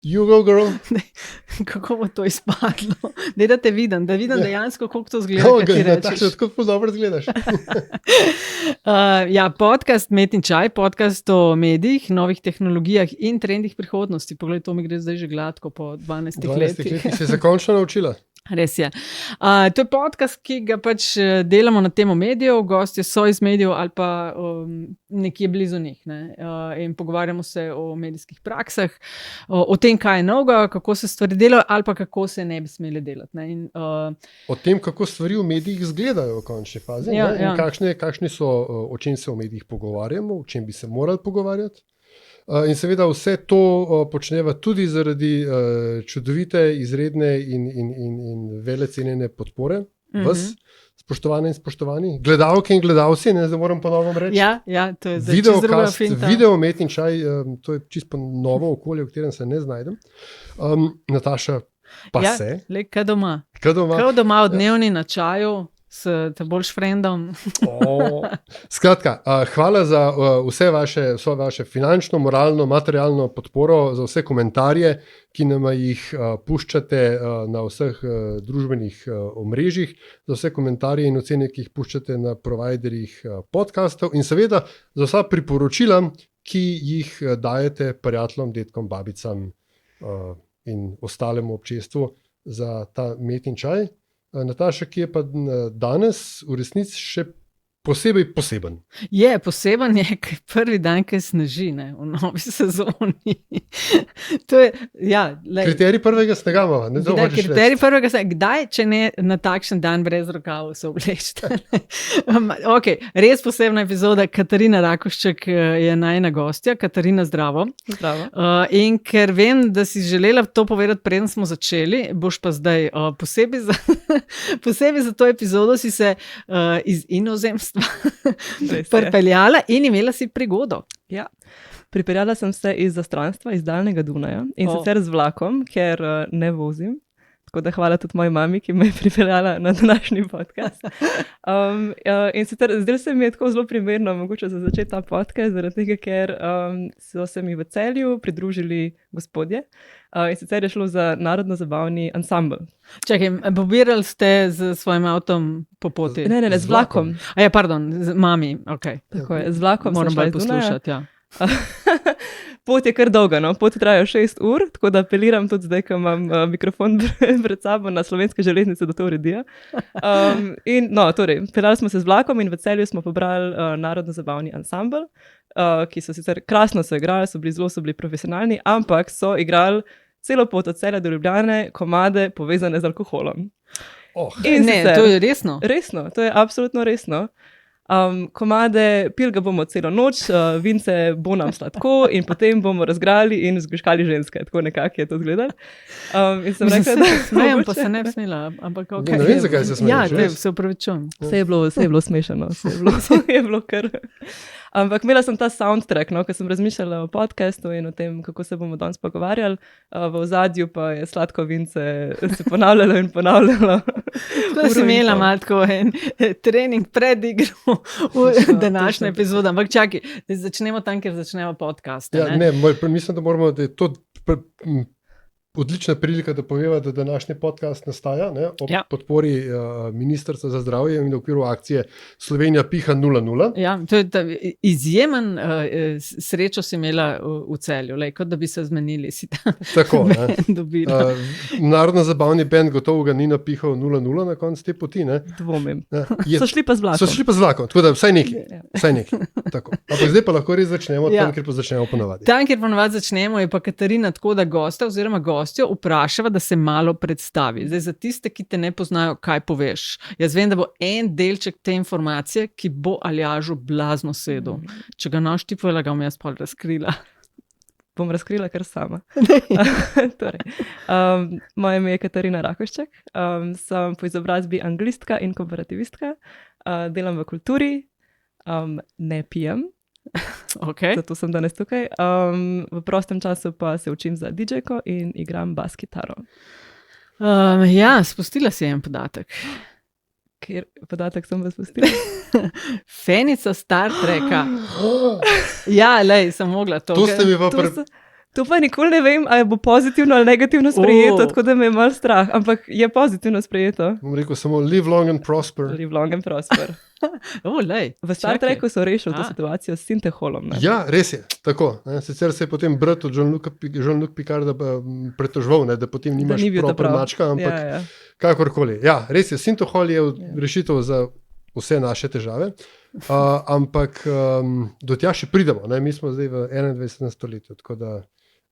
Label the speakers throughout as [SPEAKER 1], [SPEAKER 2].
[SPEAKER 1] You go, girl.
[SPEAKER 2] Kako bo to izpadlo? Da te vidim, dejansko, kako to zgleda.
[SPEAKER 1] Tako dobro zgledaš.
[SPEAKER 2] Podcast Met in čaj, podcast o medijih, novih tehnologijah in trendih prihodnosti. Poglej, to mi gre zdaj že gladko po 12 letih.
[SPEAKER 1] Si se končno naučila?
[SPEAKER 2] Res je. To je podcast, ki ga pač delamo na temo medijev, gostje so iz medijev ali pa nekje blizu njih. In pogovarjamo se o medijskih praksah, o tem, kaj je novega, kako se stvari delajo ali pa kako se ne bi smeli delati.
[SPEAKER 1] O tem, kako stvari v medijih izgledajo v končni fazi. In kakšni so, o čem se v medijih pogovarjamo, o čem bi se morali pogovarjati. In seveda vse to počneva tudi zaradi čudovite, izredne in velecenjene podpore vas, spoštovane in spoštovani, gledalke in gledalci, ne, zdaj moram ponovno reči.
[SPEAKER 2] Ja, to je zdaj čisto druga finta.
[SPEAKER 1] Video Met in čaj, to je čisto novo okolje, v katerem se ne znajdem. Nataša pa se.
[SPEAKER 2] Kaj doma. Kaj doma v dnevni na čaju. S te boljš frendom.
[SPEAKER 1] Skratka, hvala za vso vaše finančno, moralno, materialno podporo, za vse komentarje, ki nam jih puščate na vseh družbenih omrežjih, za vse komentarje in ocene, ki jih puščate na providerjih podcastov in seveda za vsa priporočila, ki jih dajete prijateljem, detkom, babicam in ostalemu občestvu za ta Met in čaj. Nataša, ki je pa danes v resnici še posebej poseben.
[SPEAKER 2] Poseben je prvi dan, ki sneži v novi sezoni. To je,
[SPEAKER 1] kriterij prvega snega imamo.
[SPEAKER 2] Kriterij prvega snega. Kdaj, če ne na takšen dan brez rokavov se oblečete? Res posebna epizoda. Katarina Rakovšček je najina gostja. Katarina, zdravo. In ker vem, da si želela to povedati, preden smo začeli, boš pa zdaj posebej za to epizodo si se iz inozemstva pripeljala in imela si prigodo.
[SPEAKER 3] Ja, pripeljala sem se iz zastranstva, iz daljnega Dunaja in sicer z vlakom, ker ne vozim. Tako da hvala tudi moji mami, ki me je pripeljala na današnji podcast. In sicer zdaj se mi je tako zelo primerno mogoče za začeti ta podcast, zaradi tega, ker so se mi v Celju pridružili gospodje. In sicer je šlo za narodno-zabavni ansambel.
[SPEAKER 2] Čakaj, pobirali ste z svojim avtom po poti?
[SPEAKER 3] Ne, z vlakom.
[SPEAKER 2] Z mami,
[SPEAKER 3] Tako je, z vlakom
[SPEAKER 2] moram bolj poslušati,
[SPEAKER 3] Pot je kar dolga, pot traja 6 ur, tako da apeliram tudi zdaj, ko imam mikrofon pred sabo na Slovenske železnice, da to uredijo. Peljali smo se z vlakom in v Celju smo pobrali narodno-zabavni ansambel, ki so sicer krasno so igrali, so bili profesionalni, ampak so igrali celo pot od Celja do Ljubljane komade povezane z alkoholom.
[SPEAKER 2] To je resno?
[SPEAKER 3] Resno, to je absolutno resno. Komade, pil ga bomo celo noč, vince bo nam sladko in potem bomo razgrali in zgreškali ženske. Tako nekako je to izgledalo. In sem rekla, da
[SPEAKER 2] smejem, pa se ne bi smela. Ampak
[SPEAKER 1] ne vem, zakaj se smeješ.
[SPEAKER 2] Se upravičujem.
[SPEAKER 3] Vse je bilo smešano, je bilo kar. Ampak imela sem ta soundtrack, ko sem razmišljala o podcastu in o tem, kako se bomo danes pogovarjali. V ozadju pa je sladko vince se ponavljalo in ponavljalo.
[SPEAKER 2] Tako si imela malo tako en trening pred igro v današnji epizodi. Ampak čakaj, začnemo tam, kjer začnemo podcast.
[SPEAKER 1] Mislim, da je to odlična prilika, da poveva, da današnji podcast nastaja ob podpori Ministrstva za zdravje in v okviru akcije Slovenija piha 0:0.
[SPEAKER 2] To je izjemen srečo si imela v Celju, kot da bi se zmenili.
[SPEAKER 1] Tako, narodno-zabavni band gotovo ga ni napihal 0:0 na koncu te poti.
[SPEAKER 3] Dvomim. So šli pa z
[SPEAKER 1] vlakom. Tako da vsaj neki. Ampak zdaj pa lahko res začnemo tam, kjer pa začnemo ponovadi.
[SPEAKER 2] Tam, kjer ponovadi začnemo, je pa Katarina tako, da gosta oziroma gostjo vprašava, da se malo predstavi. Zdaj, za tiste, ki te ne poznajo, kaj poveš. Jaz vem, da bo en delček te informacije, ki bo Aljažu blazno sedel. Če ga noš ti povedala, ga bom jaz pol razkrila.
[SPEAKER 3] Bom razkrila kar sama. Moje ime je Katarina Rakovšček. Sem po izobrazbi anglistka in komparativistka. Delam v kulturi. Ne pijem. Zato sem danes tukaj. V prostem času pa se učim za DJ-ko in igram bas kitaro.
[SPEAKER 2] Spustila si en podatek.
[SPEAKER 3] Kjer podatek sem vas spustila?
[SPEAKER 2] Fenica Star Treka. Sem mogla to.
[SPEAKER 1] To ste mi pa
[SPEAKER 3] To pa nikoli ne vem, ali bo pozitivno ali negativno sprejeto, tako da me je malo strah, ampak je pozitivno sprejeto.
[SPEAKER 1] Bom rekel samo live long and prosper.
[SPEAKER 3] Live long and prosper. V Star Treku so rešili to situacijo s Synteholom.
[SPEAKER 1] Ja, res je, tako. Ne. Sicer se je potem brat od Jean-Luc Picarda pretožval, ne, da potem nimaš proper mačka, ampak kakorkoli. Ja, res je, Synthehol je rešitev za vse naše težave, ampak do tja še pridemo. Ne. Mi smo zdaj v 21. stoletju, tako da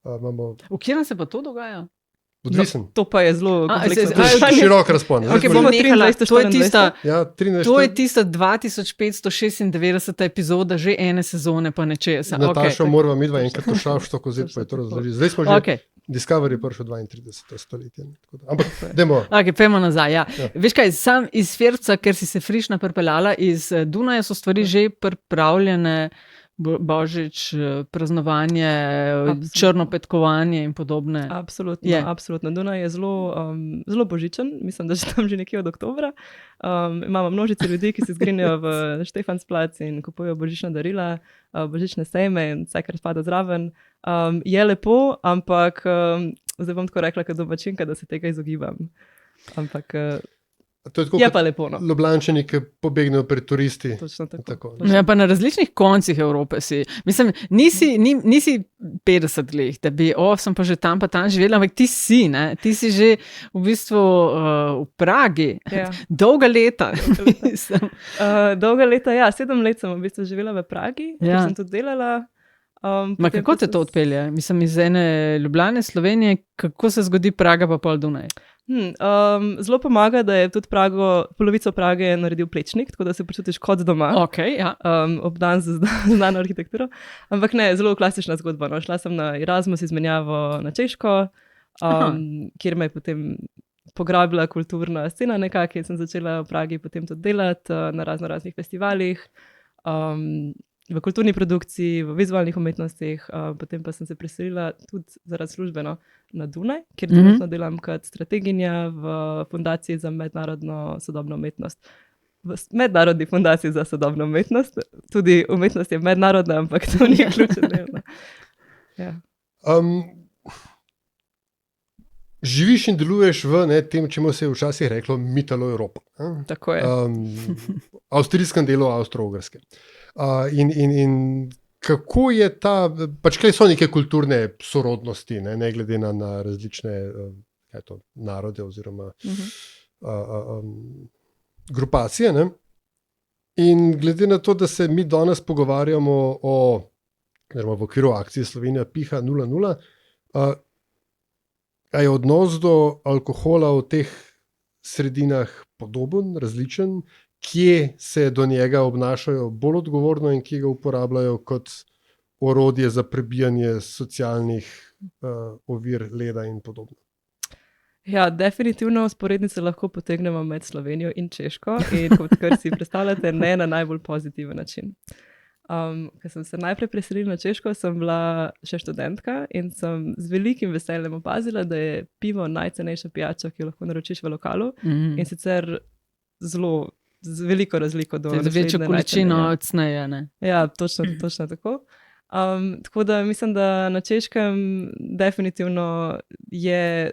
[SPEAKER 1] imamo...
[SPEAKER 2] V kjerem se pa to dogaja?
[SPEAKER 1] Odvisen.
[SPEAKER 3] To pa je zelo
[SPEAKER 1] širok razpon.
[SPEAKER 2] Okay, to je tista 2596. epizoda, že ene sezone, pa nečesa.
[SPEAKER 1] Nataša, morava midva enkrat to šavšto, kozet pa je to razložiti. Zdaj smo že Discovery prišel 32. stoletje. Ampak, dajmo.
[SPEAKER 2] Pejmo nazaj, ja. Veš kaj, sam iz Firca, ker si se frišna pripeljala iz Dunaja, so stvari že pripravljene, Božič, praznovanje, črnopetkovanje in podobne.
[SPEAKER 3] Absolutno. Dunaj je zelo božičen, mislim, da že tam že nekje od oktobra. Imamo množice ljudi, ki se zgrinjajo v Štefansplac in kupujejo božična darila, božične sejme in vse, kar spada zraven. Je lepo, ampak zdaj bom tako rekla, kot domačinka, da se tega izogibam. Ampak... je pa lepo. No.
[SPEAKER 1] Ljubljančani, ki pobegnejo pred turisti.
[SPEAKER 3] Točno tako.
[SPEAKER 2] Ja, pa na različnih koncih Evrope si. Mislim, nisi 50 let, da bi, sem pa že tam živela, ampak ti si, ne? Ti si že v bistvu v Pragi.
[SPEAKER 3] Ja.
[SPEAKER 2] Dolga leta.
[SPEAKER 3] Dolga leta, ja. 7 let sem v bistvu živela v Pragi, ker sem tudi delala.
[SPEAKER 2] Kako te to odpelje? Mislim, iz ene Ljubljane, Slovenije, kako se zgodi Praga pa pol Dunaj?
[SPEAKER 3] Zelo pomaga, da je tudi polovico Prage naredil Plečnik, tako da se počutiš kot doma. Obdan z znano arhitekturo. Ampak ne, zelo klasična zgodba. No. Šla sem na Erasmus izmenjavo na Češko, kjer me je potem pograbila kulturna scena nekako in sem začela v Pragi potem tudi delati na raznih festivalih. V kulturni produkciji, v vizualnih umetnostih, potem pa sem se preselila tudi zaradi službeno na Dunaj, kjer trenutno delam kot strateginja v Fundaciji za mednarodno sodobno umetnost. V Mednarodni fundaciji za sodobno umetnost. Tudi umetnost je mednarodna, ampak to ni ključen del. Ja.
[SPEAKER 1] Živiš in deluješ v tem, čemu se je včasih reklo Mitalo Evropa.
[SPEAKER 3] Tako je.
[SPEAKER 1] Avstrijskem delu Avstro-Ogrske. In kako je ta, pač kaj so neke kulturne sorodnosti, ne glede na različne narode oziroma grupacije. Ne? In glede na to, da se mi danes pogovarjamo v okviru akcije Slovenija piha 0:0, a je odnos do alkohola v teh sredinah podoben, različen? Kje se do njega obnašajo bolj odgovorno in kje ga uporabljajo kot orodje za prebijanje socialnih ovir, leda in podobno?
[SPEAKER 3] Ja, definitivno vzporednice lahko potegnemo med Slovenijo in Češko in kot kar si predstavljate, ne na najbolj pozitiven način. Ko sem se najprej preselila na Češko, sem bila še študentka in sem z velikim veseljem opazila, da je pivo najcenejša pijača, ki jo lahko naročiš v lokalu in sicer z veliko razliko do naslednje.
[SPEAKER 2] Z večjo količino cneje, ne?
[SPEAKER 3] Ja, točno tako. Tako da mislim, da na Češkem definitivno je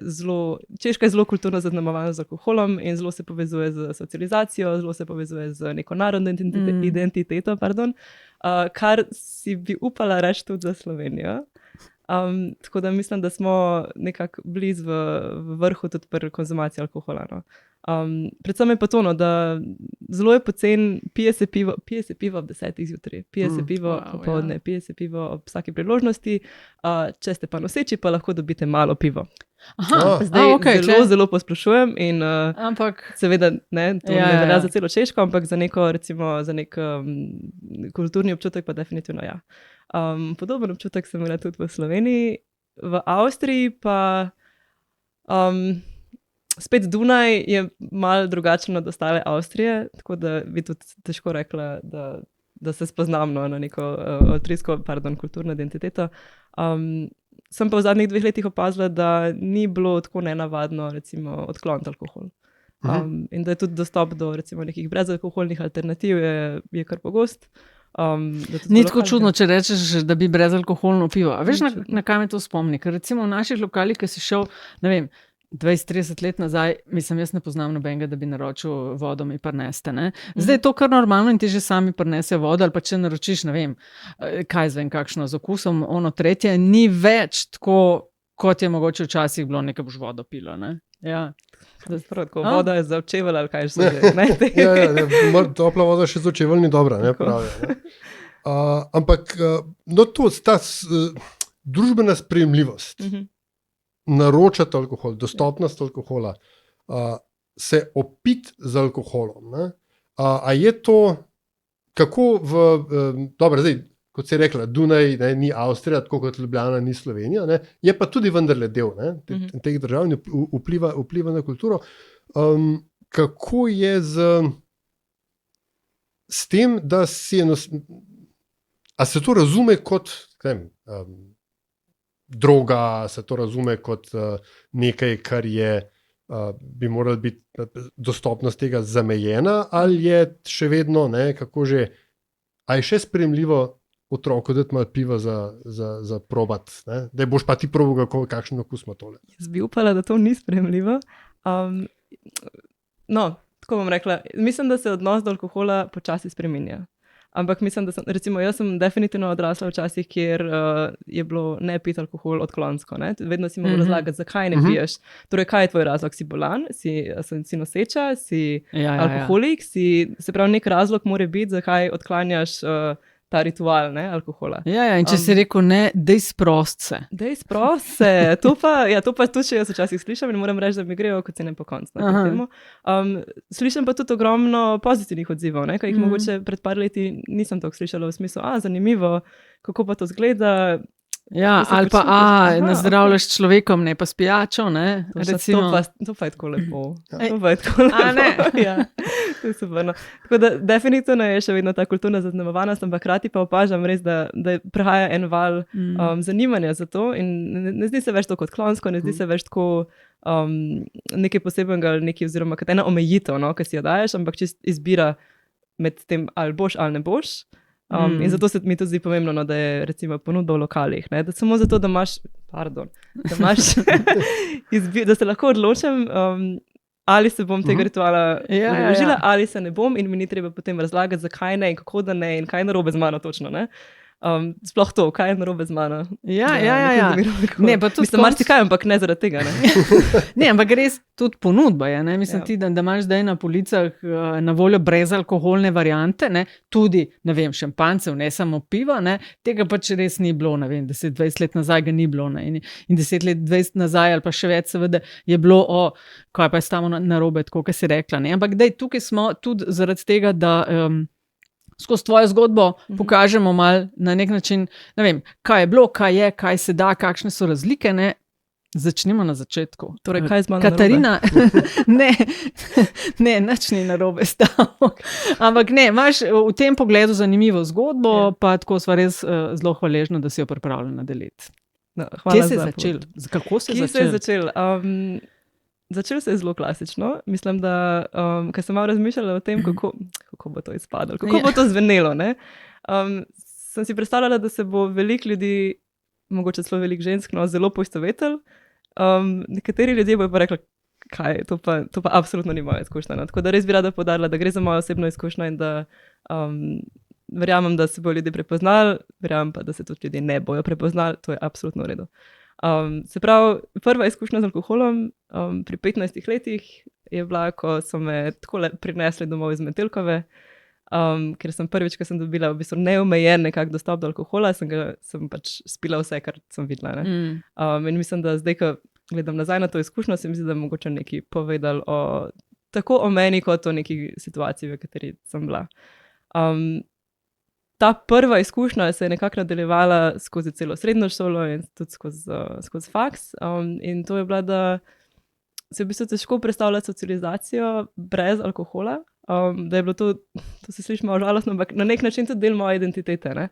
[SPEAKER 3] Češka je zelo kulturno zaznamovana z alkoholom in zelo se povezuje z socializacijo, zelo se povezuje z neko narodno identiteto, kar si bi upala reči tudi za Slovenijo. Tako da mislim, da smo nekako blizu v vrhu tudi pri konzumaciji alkohola. No. Predvsem je pa to, da zelo je pocen, pije se pivo ob 10 zjutraj, pije se pivo popoldne, pije se pivo ob vsaki priložnosti, če ste pa noseči, pa lahko dobite malo pivo. Zdaj zelo posplošujem in seveda ne, to ne velja za celo Češko, ampak za nek kulturni občutek pa definitivno ja. Podoben občutek sem imela tudi v Sloveniji, v Avstriji pa spet Dunaj je malo drugačen od ostale Avstrije, tako da bi tudi težko rekla, da se spoznam na neko avstrijsko, kulturno identiteto. Sem pa v zadnjih 2 letih opazila, da ni bilo tako nenavadno recimo odkloniti alkohol. In da je tudi dostop do recimo nekih brezalkoholnih alternativ je kar pogost.
[SPEAKER 2] Ni tako čudno, če rečeš, da bi brezalkoholno pivo. A veš, na kaj me to spomni? Ker recimo v naših lokalih, ki si šel, ne vem, 20-30 let nazaj, mislim, jaz ne poznam nobenega, da bi naročil vodo mi prineste. Zdaj je to kar normalno in ti že sami prinesejo vodo, ali pa če naročiš, ne vem, kaj zvem, kakšno z okusom, ono tretje, ni več tako, kot je mogoče včasih bilo, nekaj boš vodo pilo, ne? Ja.
[SPEAKER 3] Voda je zavčevala, ali kaj se že.
[SPEAKER 1] Topla voda še zavčevala ni dobra, ne pravi. Ampak to, ta družbena sprejemljivost, naročati alkohol, dostopnost alkohola, se opiti z alkoholom. Ne? A je to, kako dobro, zdaj, kot si rekla, Dunaj ni Avstrija, tako kot Ljubljana ni Slovenija, ne? Je pa tudi vendarle del teh držav in vpliva na kulturo. Kako je s tem, da si a se to razume kot droga, se to razume kot nekaj, kar je bi morala biti dostopnost tega zamejena, ali je še vedno, kako že, a je še sprejemljivo otroku dati malo piva za probat, da boš pa ti probal, kakšen okus ima tole.
[SPEAKER 3] Jaz bi upala, da to ni sprejemljivo. Tako bom rekla, mislim, da se odnos do alkohola počasi spreminja. Ampak mislim, da jaz sem definitivno odrasla v časih, kjer je bilo ne piti alkohol odklonsko. Vedno si mogla razlagati, zakaj ne piješ. Torej, kaj je tvoj razlog? Si bolan, si noseča, si alkoholik, se pravi, nek razlog mora biti, zakaj odklanjaš ta ritual alkohola.
[SPEAKER 2] Ja, in če si rekel ne, dej sprost se.
[SPEAKER 3] Dej sprost se. To pa tudi, če jaz včasih slišam in moram reči, da mi grejo kot cene po koncu. Slišam pa tudi ogromno pozitivnih odzivov, kaj jih mogoče pred par leti nisem tako slišala v smislu, zanimivo, kako pa to zgleda.
[SPEAKER 2] Ja, ali pa nazdravljaš človekom, ne pa s pijačo, ne?
[SPEAKER 3] To pa je tako lepo. To pa je tako lepo. Ja, to je super. Tako da definitivno je še vedno ta kulturna zaznamovanost, ampak hkrati pa opažam res, da prihaja en val zanimanja za to in ne zdi se več tako odklonsko, ne zdi se več tako nekaj posebnega oziroma kot ena omejitev, ki si jo daješ, ampak čist izbira med tem, ali boš ali ne boš. In zato se mi to zdi pomembno, da je recimo ponudba v lokalih, da samo zato, da imaš da se lahko odločim, ali se bom tega rituala udeležila, ali se ne bom in mi ni treba potem razlagati, zakaj ne in kako da ne in kaj je narobe z mano točno, ne. Sploh to, kaj je narobe z mano.
[SPEAKER 2] Ja. Ne, pa tudi
[SPEAKER 3] marsikaj, ampak ne zaradi tega, ne.
[SPEAKER 2] Ne, ampak res tudi ponudba je, ne. Mislim ti, da imaš zdaj na policah na voljo brezalkoholne variante, ne. Tudi, ne vem, šampanjcev, ne samo piva, ne. Tega pač res ni bilo, ne vem, 10-20 let nazaj ga ni bilo, ne. In 10 let, 20 nazaj ali pa še več seveda je bilo, kaj pa je stalo narobe, tako, kot si rekla, ne. Ampak daj, tukaj smo tudi zaradi tega, da skozi tvojo zgodbo pokažemo malo na nek način, ne vem, kaj je bilo, kaj je, kaj se da, kakšne so razlike, ne. Začnimo na začetku.
[SPEAKER 3] Torej, kaj je z mano
[SPEAKER 2] Katarina, ne, nič ni narobe stalo. Ampak ne, imaš v tem pogledu zanimivo zgodbo, pa tako sva res zelo hvaležna, da si jo pripravljena deliti. Kje se je začel? Kako se je začel?
[SPEAKER 3] Začel se je zelo klasično. Mislim, da ko sem malo razmišljala o tem, kako bo to izpadalo, kako bo to zvenelo, ne? Sem si predstavljala, da se bo veliko ljudi, mogoče celo veliko žensk, zelo poistovetilo. Nekateri ljudje bojo pa rekli, kaj, to pa absolutno ni moja izkušnja. Tako da res bi rada poudarila, da gre za mojo osebno izkušnjo in da verjamem, da se bojo ljudje prepoznali, verjamem pa, da se tudi ljudje ne bojo prepoznali, to je absolutno v redu. Se pravi, prva izkušnja z alkoholom pri 15 letih je bila, ko so me takole prinesli domov iz Metelkove, ker sem prvič, ko sem dobila v bistvu neomejen nekak dostop do alkohola, sem pač spila vse, kar sem videla. In mislim, da zdaj, ko gledam nazaj na to izkušnjo, se mi zdi, da mogoče nekaj povedal tako o meni, kot o neki situaciji, v kateri sem bila. Ta prva izkušnja se je nekako nadaljevala skozi celo srednjo šolo in tudi skozi faks. In to je bila, da se v bistvu težko predstavljati socializacijo brez alkohola. Da je bilo to se sliši malo žalostno, ampak na nek način tudi del moje identitete. Ne?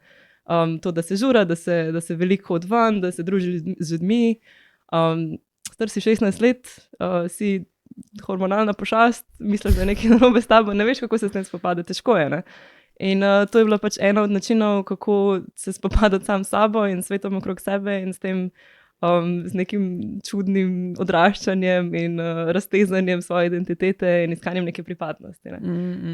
[SPEAKER 3] To, da se žura, da se veliko hodi ven, da se druži z ljudmi. Star si 16 let, si hormonalna pošast, misliš, da je nekaj narobe s tabo, ne veš, kako se s tem spopade, težko je. Ne? In to je bilo pač eno od načinov, kako se spopadati sam s sabo in svetom okrog sebe in s tem z nekim čudnim odraščanjem in raztezanjem svoje identitete in iskanjem neke pripadnosti. Ne?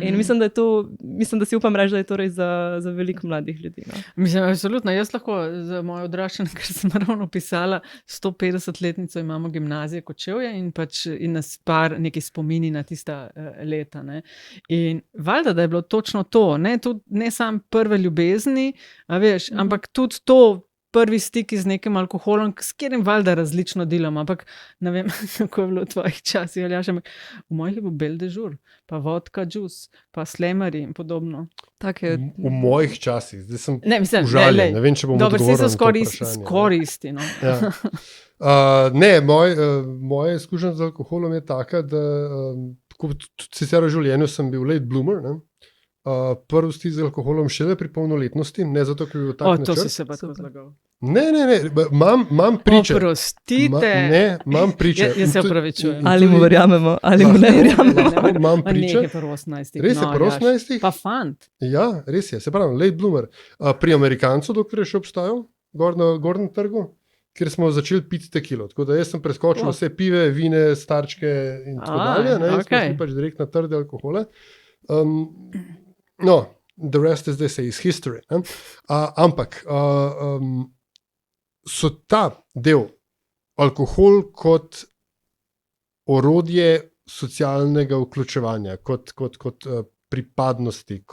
[SPEAKER 3] In mislim, da si upam reči, da je to res za veliko mladih ljudi. No?
[SPEAKER 2] Mislim, absolutno. Jaz lahko za moje odraščanje, ker sem ravno pisala, 150-letnico imamo gimnazije Kočevje in pač in nas par neki spomini na tista leta. Ne? In valjda, da je bilo točno to, ne samo prve ljubezni, veš, ampak tudi to, prvi stik z nekim alkoholom, s katerim valjda različno delamo, ampak ne vem, kako je bilo v tvojih časih, Aljaž, ampak v mojih je bil bel dežur, pa vodka, džus, pa slemari in podobno.
[SPEAKER 1] V mojih časih, zdaj sem
[SPEAKER 2] užaljen,
[SPEAKER 1] ne vem, če bom odgovoril na to vprašanje.
[SPEAKER 2] Skoraj isti, no.
[SPEAKER 1] Ja. Moja izkušnja z alkoholom je taka, da sicer v življenju sem bil late bloomer, ne? Prvi stik z alkoholom šele pri polnoletnosti, ne zato, ker je bil tak načrt.
[SPEAKER 2] To si se pa tako zlagal.
[SPEAKER 1] Ne, imam priče.
[SPEAKER 2] Oprostite.
[SPEAKER 1] Imam priče.
[SPEAKER 2] Jaz se opravičujem.
[SPEAKER 3] Ali mu verjamemo, ali mu ne verjamemo.
[SPEAKER 1] Imam priče.
[SPEAKER 2] Nekaj pa 18.
[SPEAKER 1] Res je, pa 18.
[SPEAKER 2] Pa fant.
[SPEAKER 1] Ja, res je, se pravi, late bloomer. Pri Amerikancu, dokler je še obstajal, gor na Gornjem trgu, kjer smo začeli piti tekilo. Tako da jaz sem preskočil vse pive, vine, starčke in tako dalje. Smo šli pač direkt na trde alkohole. No, the rest, as they say, is history. Ampak so ta del, alkohol kot orodje socialnega vključevanja, kot pripadnosti,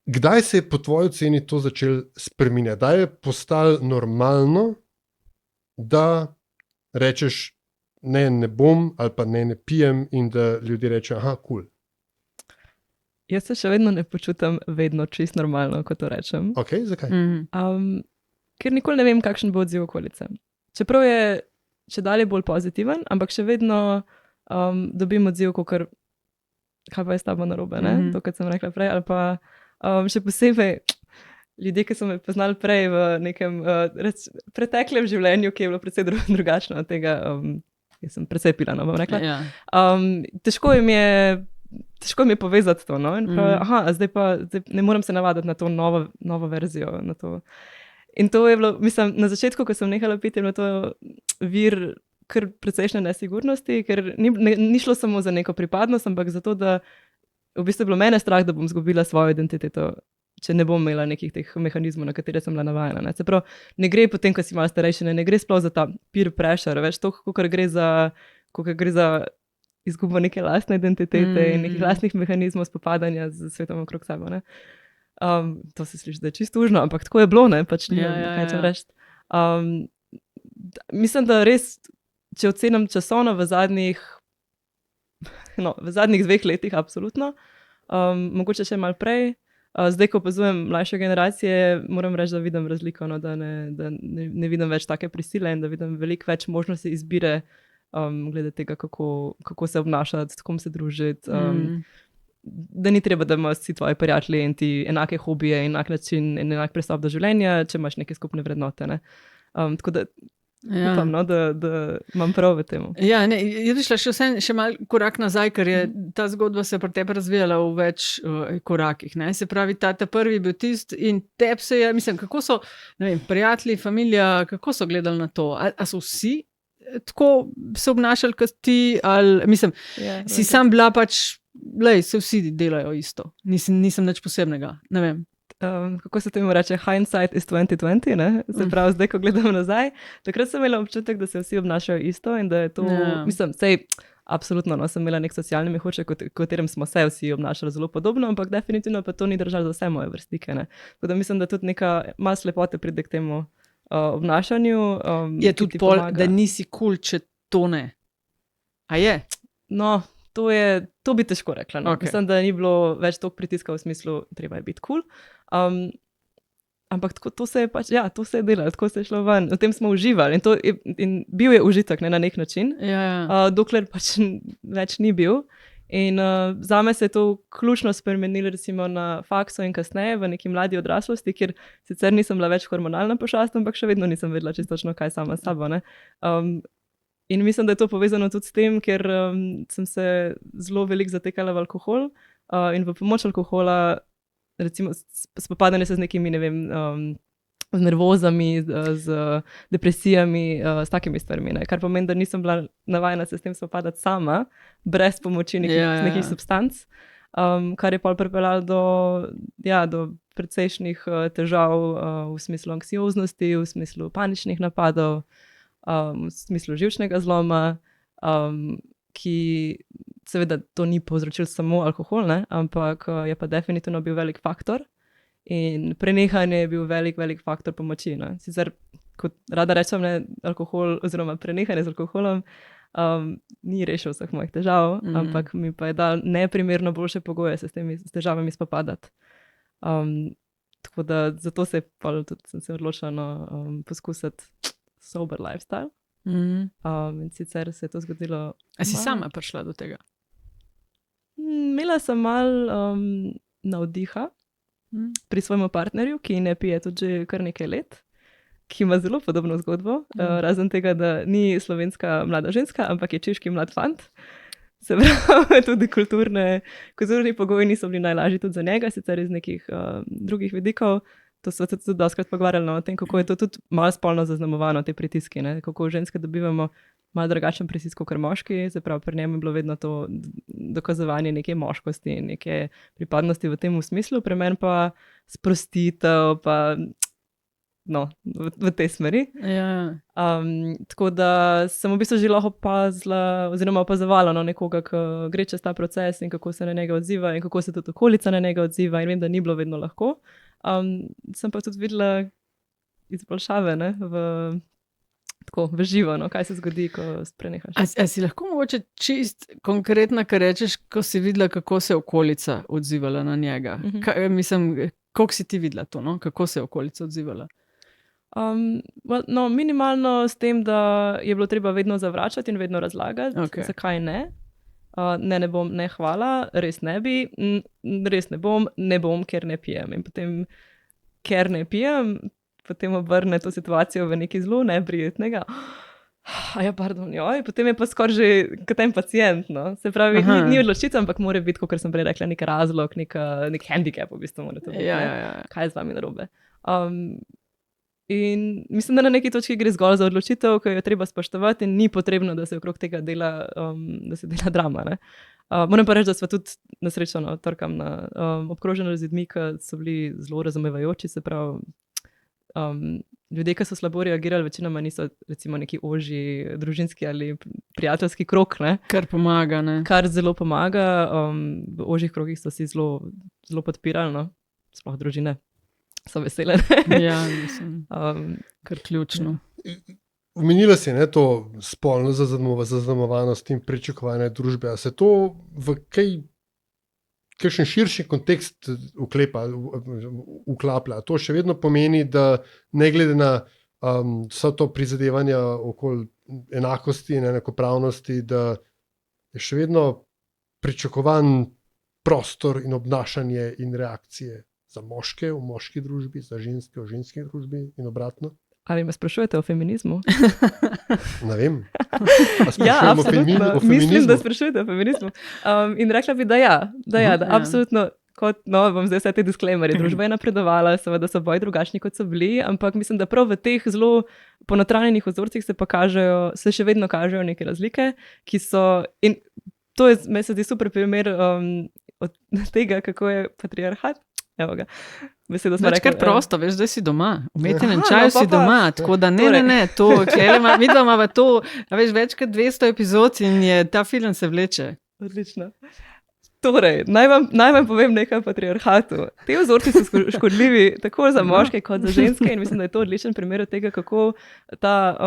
[SPEAKER 1] Kdaj se je po tvoji oceni to začelo spreminjati? Kdaj je postalo normalno, da rečeš, ne bom ali pa ne pijem in da ljudje rečejo, aha, kul.
[SPEAKER 3] Jaz se še vedno ne počutim vedno čist normalno, ko to rečem.
[SPEAKER 1] Ok, zakaj?
[SPEAKER 3] Ker nikoli ne vem, kakšen bo odziv okolice. Čeprav je čedalje bolj pozitiven, ampak še vedno dobim odziv, kaj pa je s tabo narobe, ne? To, kar sem rekla prej, ali pa še posebej ljudje, ki so me poznali prej v nekem preteklem življenju, ki je bilo precej drugačno od tega, jaz sem precej pila, no, bom rekla. Ja. Težko mi je povezati to, no, in zdaj ne moram se navaditi na to novo verzijo, na to. In to je bilo, mislim, na začetku, ko sem nehala piti, je bilo to vir kar precejšnje nesigurnosti, ker ni šlo samo za neko pripadnost, ampak zato, da v bistvu je bilo mene strah, da bom izgubila svojo identiteto, če ne bom imela nekih teh mehanizmov, na katere sem bila navajena. Ne? Se pravi, ne gre potem, ko si malo starejši, ne gre sploh za ta peer pressure, več to, kako gre za izgubo neke lastne identitete in nekih lastnih mehanizmov spopadanja z svetom okrog sebe. To se sliši, da je čisto užno, ampak tako je bilo, ne, pač ni, kaj če reči. Mislim, da res, če ocenim časovno v zadnjih 2 letih, absolutno, mogoče še malo prej. Zdaj, ko opazujem mlajše generacije, moram reči, da vidim razliko, no, da ne vidim več take prisile in da vidim veliko več možnosti izbire glede tega, kako se obnašati, s kom se družiti. Da ni treba, da imaš vsi tvoji prijatelji in ti enake hobije, enak način in enak pristop do življenja, če imaš neke skupne vrednote. Ne? Tako da upam, no, da imam prav v tem.
[SPEAKER 2] Ja, je šla še mal korak nazaj, ker je ta zgodba se pri tebi razvijala v več korakih. Ne? Se pravi, ta prvi bil tist in tebi se je, mislim, kako so, ne vem, prijatelji, familija, kako so gledali na to? A so vsi tako se obnašali kot ti, ali, mislim, si sam bila pač, se vsi delajo isto. Nisem nič posebnega, ne vem.
[SPEAKER 3] Kako se temu reče, hindsight is 2020, ne? Se pravi, zdaj, ko gledam nazaj, takrat sem imela občutek, da se vsi obnašajo isto in da je to, mislim, absolutno, no, sem imela nek socialni mehurček, katerem smo se vsi obnašali zelo podobno, ampak definitivno pa to ni držalo za vse moje vrstnike, ne? Tako da mislim, da tudi neka malo slepote pride k temu obnašanju.
[SPEAKER 2] Je tudi pol, da nisi cool, če to ne. A je?
[SPEAKER 3] No, to bi težko rekla. No. Okay. Mislim, da ni bilo več toliko pritiska v smislu, treba je biti cool. Ampak to se je pač, to se je delalo, tako se je šlo ven. V tem smo uživali in bil je užitek, ne, na nek način, dokler pač več ni bil. In zame se je to ključno spremenilo recimo na faksu in kasneje v neki mladi odraslosti, kjer sicer nisem bila več hormonalna pošast, ampak še vedno nisem vedela čistočno, kaj sama s sabo. Ne? In mislim, da je to povezano tudi s tem, ker sem se zelo veliko zatekala v alkohol in v pomoč alkohola, recimo spopadanje se z nekimi, ne vem, z nervozami, z depresijami, s takimi stvarmi, ne? Kar pomeni, da nisem bila navajena se s tem spopadati sama, brez pomoči nekih substanc, kar je pol pripeljalo do precejšnjih težav v smislu anksioznosti, v smislu paničnih napadov, v smislu živčnega zloma, ki seveda to ni povzročil samo alkohol, ne? Ampak je pa definitivno bil velik faktor. In prenehanje je bil velik faktor pomoči. Ne? Sicer, kot rada rečem, ne, alkohol oziroma prenehanje z alkoholom ni rešil vseh mojih težav, ampak mi pa je dal neprimerno boljše pogoje se s temi težavami spopadati. Tako da zato sem se odločila poskusiti sober lifestyle. In sicer se je to zgodilo...
[SPEAKER 2] A si sama prišla do tega?
[SPEAKER 3] Imela sem malo navdiha pri svojemu partnerju, ki ne pije tudi že kar nekaj let, ki ima zelo podobno zgodbo, razen tega, da ni slovenska mlada ženska, ampak je češki mlad fant. Se pravi, tudi kulturni pogoji niso bili najlažji tudi za njega, sicer iz nekih drugih vidikov. To so se tudi dostakrat pogovarjali o tem, kako je to tudi malo spolno zaznamovano, te pritiski, ne? Kako ženske dobivamo malo drugačen pritisk kot moški, se pravi, pri njem je bilo vedno to dokazovanje neke moškosti, neke pripadnosti v tem smislu, pri meni pa sprostitev, pa no, v tej smeri.
[SPEAKER 2] Ja.
[SPEAKER 3] Tako da sem v bistvu že lahko opazila, oziroma opazovala nekoga, ki gre čez ta proces in kako se na njega odziva in kako se tudi okolica na njega odziva, in vem, da ni bilo vedno lahko. Sem pa tudi videla izboljšave, ne, v živo, no, kaj se zgodi, ko prenehaš.
[SPEAKER 2] A si lahko mogoče čist konkretno, kar rečeš, ko si videla, kako se je okolica odzivala na njega? Koliko si ti videla to, no? Kako se je okolica odzivala?
[SPEAKER 3] Minimalno s tem, da je bilo treba vedno zavračati in vedno razlagati, zakaj ne. Ne bom, ne hvala, res ne bi, res ne bom, ker ne pijem. In potem, ker ne pijem, potem obrne to situacijo v nekaj zelo neprijetnega. Potem je pa skoraj že kot en pacient, no. Se pravi, ni odločitev, ampak mora biti, kot sem prej rekla, nek razlog, nek handicap v bistvu mora to biti. Kaj je z vami narobe? In mislim, da na neki točki gre zgolj za odločitev, ki jo je treba spoštovati in ni potrebno, da se okrog tega dela, da se dela drama, ne. Moram pa reči, da sva tudi nesrečo trkam obkrožena z ljudmi, ki so bili zelo razumevajoči, se pravi, ljudje, ki so slabo reagirali, večinoma niso recimo neki ožji družinski ali prijateljski krog, ne.
[SPEAKER 2] Kar pomaga, ne.
[SPEAKER 3] Kar zelo pomaga. V ožjih krogih so si zelo podpirali, no. Sploh družine so vesele.
[SPEAKER 2] Ja, mislim, kar ključno.
[SPEAKER 1] Omenila si to spolno zaznamovanost in pričakovanje družbe. A se to v kakšen širši kontekst vklaplja? To še vedno pomeni, da ne glede na vsa to prizadevanja okoli enakosti in enakopravnosti, da je še vedno pričakovan prostor in obnašanje in reakcije za moške v moški družbi, za ženske v ženski družbi in obratno?
[SPEAKER 3] Ali me sprašujete o feminizmu?
[SPEAKER 1] Ne vem.
[SPEAKER 3] Ja, absolutno. Mislim, da sprašujete o feminizmu. In rekla bi, da absolutno, bom zdaj vse te disclaimerje. Družba je napredovala, seveda so boji drugačni, kot so bili, ampak mislim, da prav v teh zelo ponotranjenih vzorcih se še vedno kažejo neke razlike, ki so, in to je, meni se zdi super primer od tega, kako je patriarhat. Evo ga.
[SPEAKER 2] Več kar prosto, veš, zdaj si doma. V umetnem čaju si doma, tako da ne, to, mi dva imava to, več kot 200 epizod in ta film se vleče.
[SPEAKER 3] Odlično. Torej, naj vam povem nekaj o patriarhatu. Te vzorci so škodljivi tako za moške kot za ženske in mislim, da je to odličen primer od tega, kako ta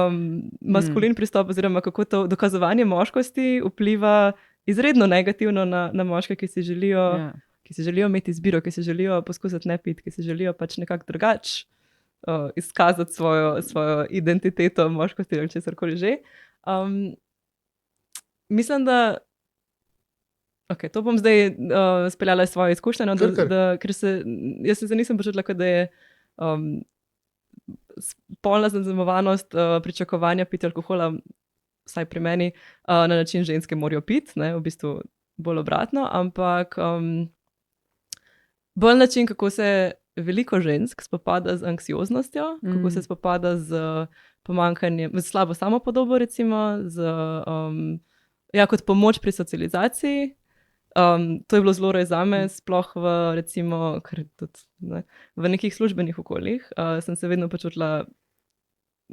[SPEAKER 3] maskulin pristop oziroma kako to dokazovanje moškosti vpliva izredno negativno na moške, ki si želijo imeti izbiro, ki si želijo poskusiti ne piti, ki si želijo pač nekako drugače izkazati svojo identiteto moškosti ali česarkoli že. Mislim, da to bom zdaj speljala svoje izkušnje, ker jaz se nisem počutila, da je spolna zaznamovanost pričakovanja pitja alkohola, vsaj pri meni, na način ženske morajo piti, ne, v bistvu bolj obratno, ampak bolj način, kako se veliko žensk spopada z anksioznostjo, kako se spopada z pomanjkanjem, z slabo samopodobo recimo, kot pomoč pri socializaciji. To je bilo zelo res zame, sploh recimo, v nekih službenih okoljih. Sem se vedno počutila,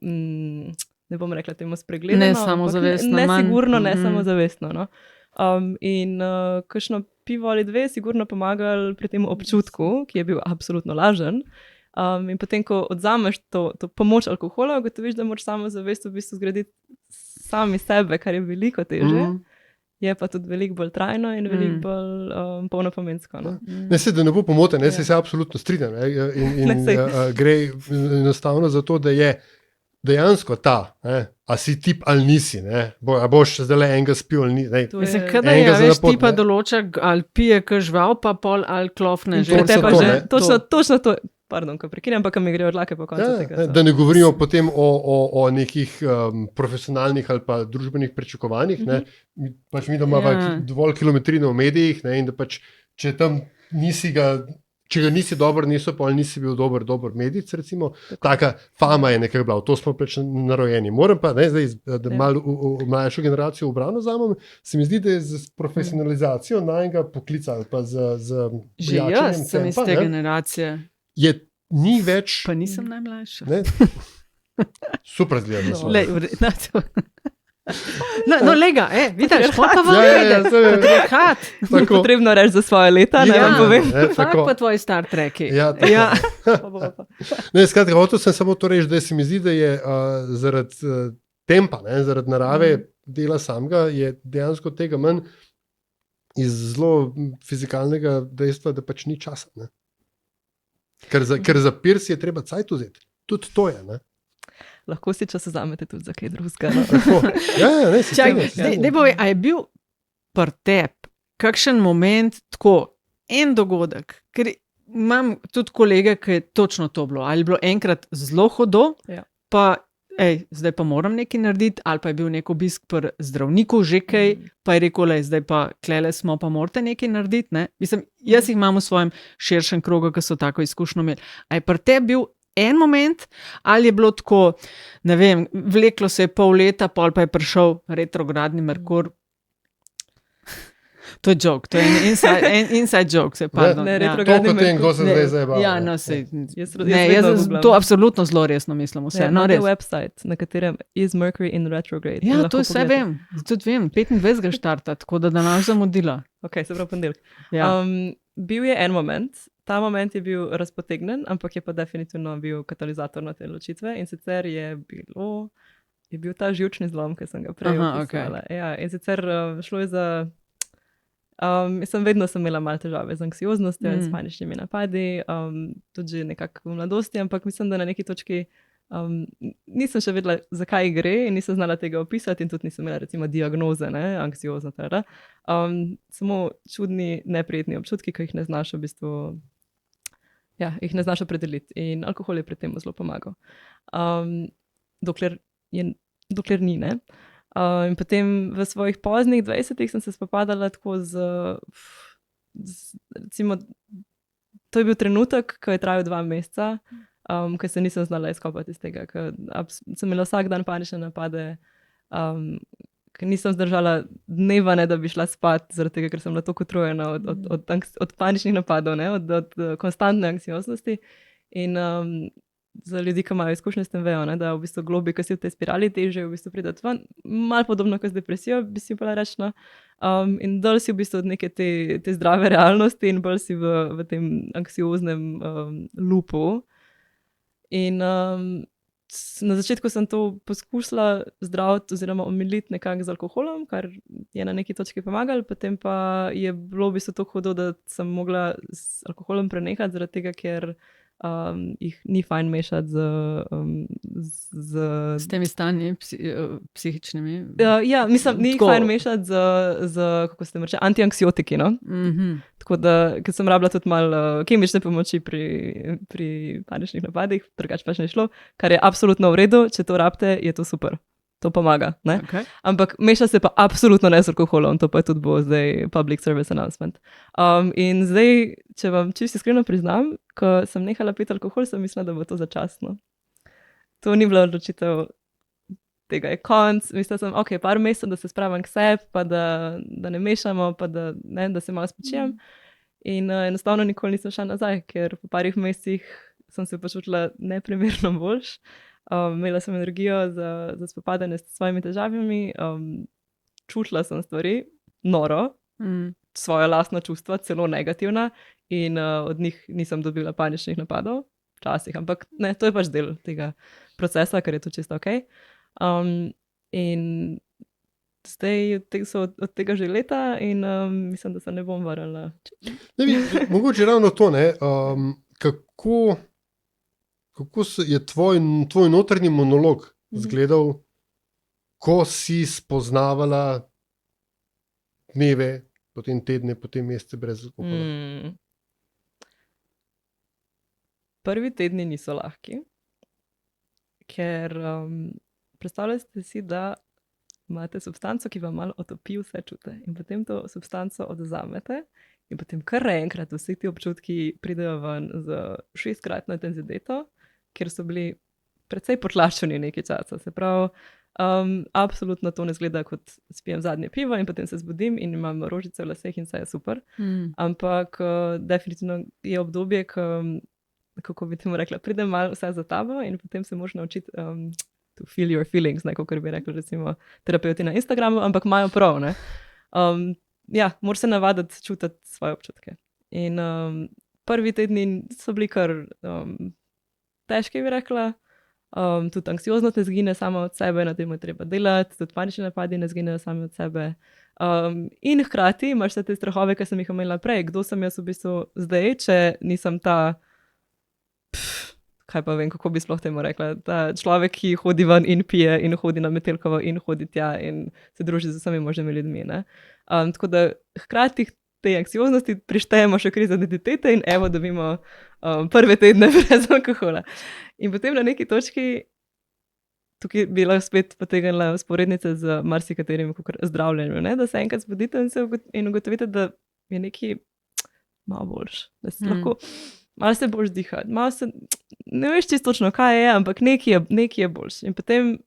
[SPEAKER 3] ne bom rekla temu spregledano.
[SPEAKER 2] Ne samozavestno.
[SPEAKER 3] Nesigurno, ne samozavestno. No. In kakšno pivo ali dve sigurno pomagali pri tem občutku, ki je bil absolutno lažen. In potem, ko odzameš to pomoč alkohola, ugotoviš, da moraš samozavest v bistvu zgraditi sami sebe, kar je veliko teže. Je pa tudi veliko bolj trajno in veliko bolj polnopomensko. No?
[SPEAKER 1] Ne, da ne bo pomote, se absolutno strinjam. Gre enostavno za to, da je dejansko a si tip ali nisi, a boš zdaj enega spil ali nisi.
[SPEAKER 2] Kadaj veš, tipa določa, ali pije kažval, pa pol ali klofne že.
[SPEAKER 3] Točno to. Pardon, ko prekinem, pa mi gre od lake po koncu tega.
[SPEAKER 1] Da ne govorimo potem o nekih profesionalnih ali pa družbenih pričakovanjih. Mi imamo dovolj kilometrino v medijih in da pač, če tam če ga nisi dober, nisi bil dober medic, recimo. Taka fama je nekaj bila, to smo pač narojeni. Moram pa, zdaj, da malo v mlajšo generacijo obrano vzamem, se mi zdi, da je z profesionalizacijo najnega poklica ali pa z
[SPEAKER 2] že jaz sem iz te generacije.
[SPEAKER 1] Ni več.
[SPEAKER 2] Pa nisem najmlajša.
[SPEAKER 1] Super zgleda.
[SPEAKER 2] No, lega, vidiš, pa vedeti.
[SPEAKER 3] Potrebno reči za svoje leta, ne vam povem.
[SPEAKER 2] Fak pa tvoji Star Treki.
[SPEAKER 1] Skratka, hotel sem samo to reči, da se mi zdi, da je zaradi tempa, zaradi narave dela samega, je dejansko tega manj iz zelo fizikalnega dejstva, da pač ni časa. Ker za pirs je treba cajt vzeti. Tudi to je.
[SPEAKER 3] Lahko si čas vzamete tudi za kaj drugega.
[SPEAKER 2] A je bil pri tebi kakšen moment tako, en dogodek, ker imam tudi kolege, ki je točno to bilo. Ali je bilo enkrat zelo hudo, pa zdaj pa moram nekaj narediti, ali pa je bil nek obisk pri zdravniku že kaj, pa je rekel, zdaj pa klele smo, pa morate nekaj narediti. Ne? Mislim, jaz jih imam v svojem širšem krogu, ki so tako izkušnjo imeli. A je pri tebi bil en moment, ali je bilo tako, ne vem, vleklo se je pol leta, pol pa je prišel retrogradni Merkur. To je joke, to je en inside joke.
[SPEAKER 3] Retrogradni
[SPEAKER 1] Merkur.
[SPEAKER 2] Jaz to absolutno zelo resno mislim.
[SPEAKER 3] Imate website, na katerem is Mercury in retrograde.
[SPEAKER 2] Ja, to vse vem. Tudi vem, 25. štarta, tako da danes zamudila.
[SPEAKER 3] Ok, se pravi ponedeljek. Bil je en moment, ta moment je bil razpotegnen, ampak je pa definitivno bil katalizator na te odločitve in sicer je bil ta živčni zlom, ki sem ga prej opisala. In sicer šlo je za vedno sem imela malo težave z anksioznostjo in s paničnimi napadi, tudi že nekako v mladosti, ampak mislim, da na neki točki nisem še vedela, zakaj gre in nisem znala tega opisati in tudi nisem imela recimo diagnoze, anksiozna. Samo čudni, neprijetni občutki, ki jih ne znaš v bistvu, jih ne znaš opredeliti in alkohol je pri tem zelo pomagal. Dokler ni, ne. In potem v svojih poznih 20-ih sem se spopadala tako recimo, to je bil trenutek, ko je trajal 2 meseca, ko se nisem znala izkopati iz tega, ko sem imela vsak dan panične napade, ker nisem zdržala dneva, da bi šla spat, zaradi tega, ker sem bila toliko utrujena od paničnih napadov, od konstantne anksioznosti. In za ljudi, ki imajo izkušnje s tem, vejo, da v bistvu globi, ki si v tej spirali, teže v bistvu pridati ven. Malo podobno kot z depresijo, bi si bila reči. In dol si v bistvu od neke te zdrave realnosti in bolj si v tem anksioznem lupu. In na začetku sem to poskusila zdraviti oziroma omiliti nekako z alkoholom, kar je na neki točki pomagalo, potem pa je bilo v bistvu tako hudo, da sem mogla z alkoholom prenehati, zaradi tega, ker jih ni fajn mešati
[SPEAKER 2] s temi stanji psihičnimi.
[SPEAKER 3] Mislim, ni jih fajn mešati z kako ste reči, antianksiotiki, no? Tako da, ker sem rabila tudi malo kemične pomoči pri paničnih napadih, drugače pač ne šlo, kar je absolutno v redu, če to rabite, je to super. to pomaga. Ne?
[SPEAKER 2] Okay.
[SPEAKER 3] Ampak meša se pa absolutno ne z alkoholom, to pa je tudi bo zdaj public service announcement. In zdaj, če vam čisto iskreno priznam, ko sem nehala piti alkohol, sem mislila, da bo to začasno. To ni bila odločitev, tega je konc. Mislila sem, ok, par mesecev, da se spravim k sebi, pa da ne mešamo, pa da se malo spočijem. In enostavno nikoli nisem šla nazaj, ker po parih mesecih sem se počutila neprimerno boljš. Imela sem energijo za spopadanje s svojimi težavami, čutila sem stvari, noro, svoja lastna čustva, celo negativna, in od njih nisem dobila paničnih napadov, včasih, ampak ne, to je pač del tega procesa, ker je to čisto ok. In zdaj so od tega že leta in mislim, da se ne bom vrnila.
[SPEAKER 1] Mogoče ravno to, ne, kako je tvoj notranji monolog izgledal, ko si spoznavala dneve, potem tedne, potem mesece brez alkohola?
[SPEAKER 3] Prvi tedni niso lahki, ker predstavljate si, da imate substanco, ki vam malo otopi vse čute in potem to substanco odzamete in potem kar enkrat vsi ti občutki pridejo ven z 6-kratno intenziteto, ker so bili precej potlačeni nekaj časa. Se pravi, absolutno to ne zgleda, kot spijem zadnje pivo in potem se zbudim in imam rožice v laseh in vse je super. Ampak definitivno je obdobje, kako bi temu rekla, pride malo vse za tabo in potem se moraš naučiti to feel your feelings, kot bi rekli recimo terapeuti na Instagramu, ampak imajo prav, ne. Ja, moraš se navaditi čutiti svoje občutke. In prvi tedni so bili kar težki, bi rekla. Tudi anksioznost ne zgine sama od sebe, na tem je treba delati, tudi panični napadi ne zginejo sami od sebe. In hkrati imaš vse te strahove, ki sem jih imela prej. Kdo sem jaz v bistvu zdaj, če nisem ta, kaj pa vem, kako bi sploh temu rekla, ta človek, ki hodi ven in pije in hodi na Metelkovo in hodi tja in se druži z vsemi možnimi ljudmi, ne. Tako da hkrati te anksioznosti prištejemo še krizo identitete in evo dobimo prve tedne brez alkohola. In potem na neki točki, tukaj bi lahko spet potegnila vzporednice z marsikaterim zdravljenjem, ne, da se enkrat zbudite in ugotovite, da je nekaj malo boljš, da se lahko malo se boljš dihati, malo se, ne veš čisto točno, kaj je, ampak nekaj je boljš. In potem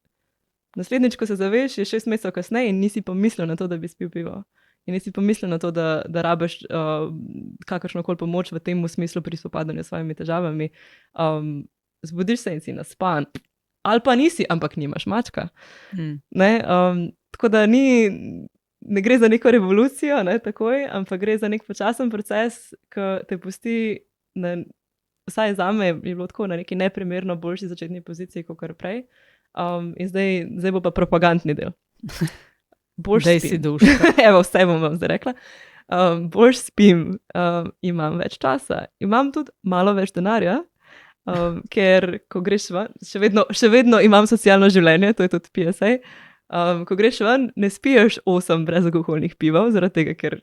[SPEAKER 3] naslednjič, ko se zaveš, je 6 mesecev kasneje in nisi pomislil na to, da bi spil pivo. In nisi pomislil na to, da rabiš kakršnokoli pomoč v tem smislu pri spopadanju s svojimi težavami. Zbudiš se in si naspan. Ali pa nisi, ampak nimaš mačka. Ne, tako da ne gre za neko revolucijo, ne, takoj, ampak gre za nek počasen proces, ki te pusti, vsaj zame je bilo tako na neki neprimerno boljši začetni poziciji, kakor prej. In zdaj bo pa propagandni del.
[SPEAKER 2] Daj si duška.
[SPEAKER 3] Evo, vse bom vam zdaj rekla. Boljš spim, imam več časa, imam tudi malo več denarja, ker ko greš ven, še vedno imam socialno življenje, to je tudi PSA. Ko greš ven, ne spiješ 8 brezalkoholnih pivov, zaradi tega, ker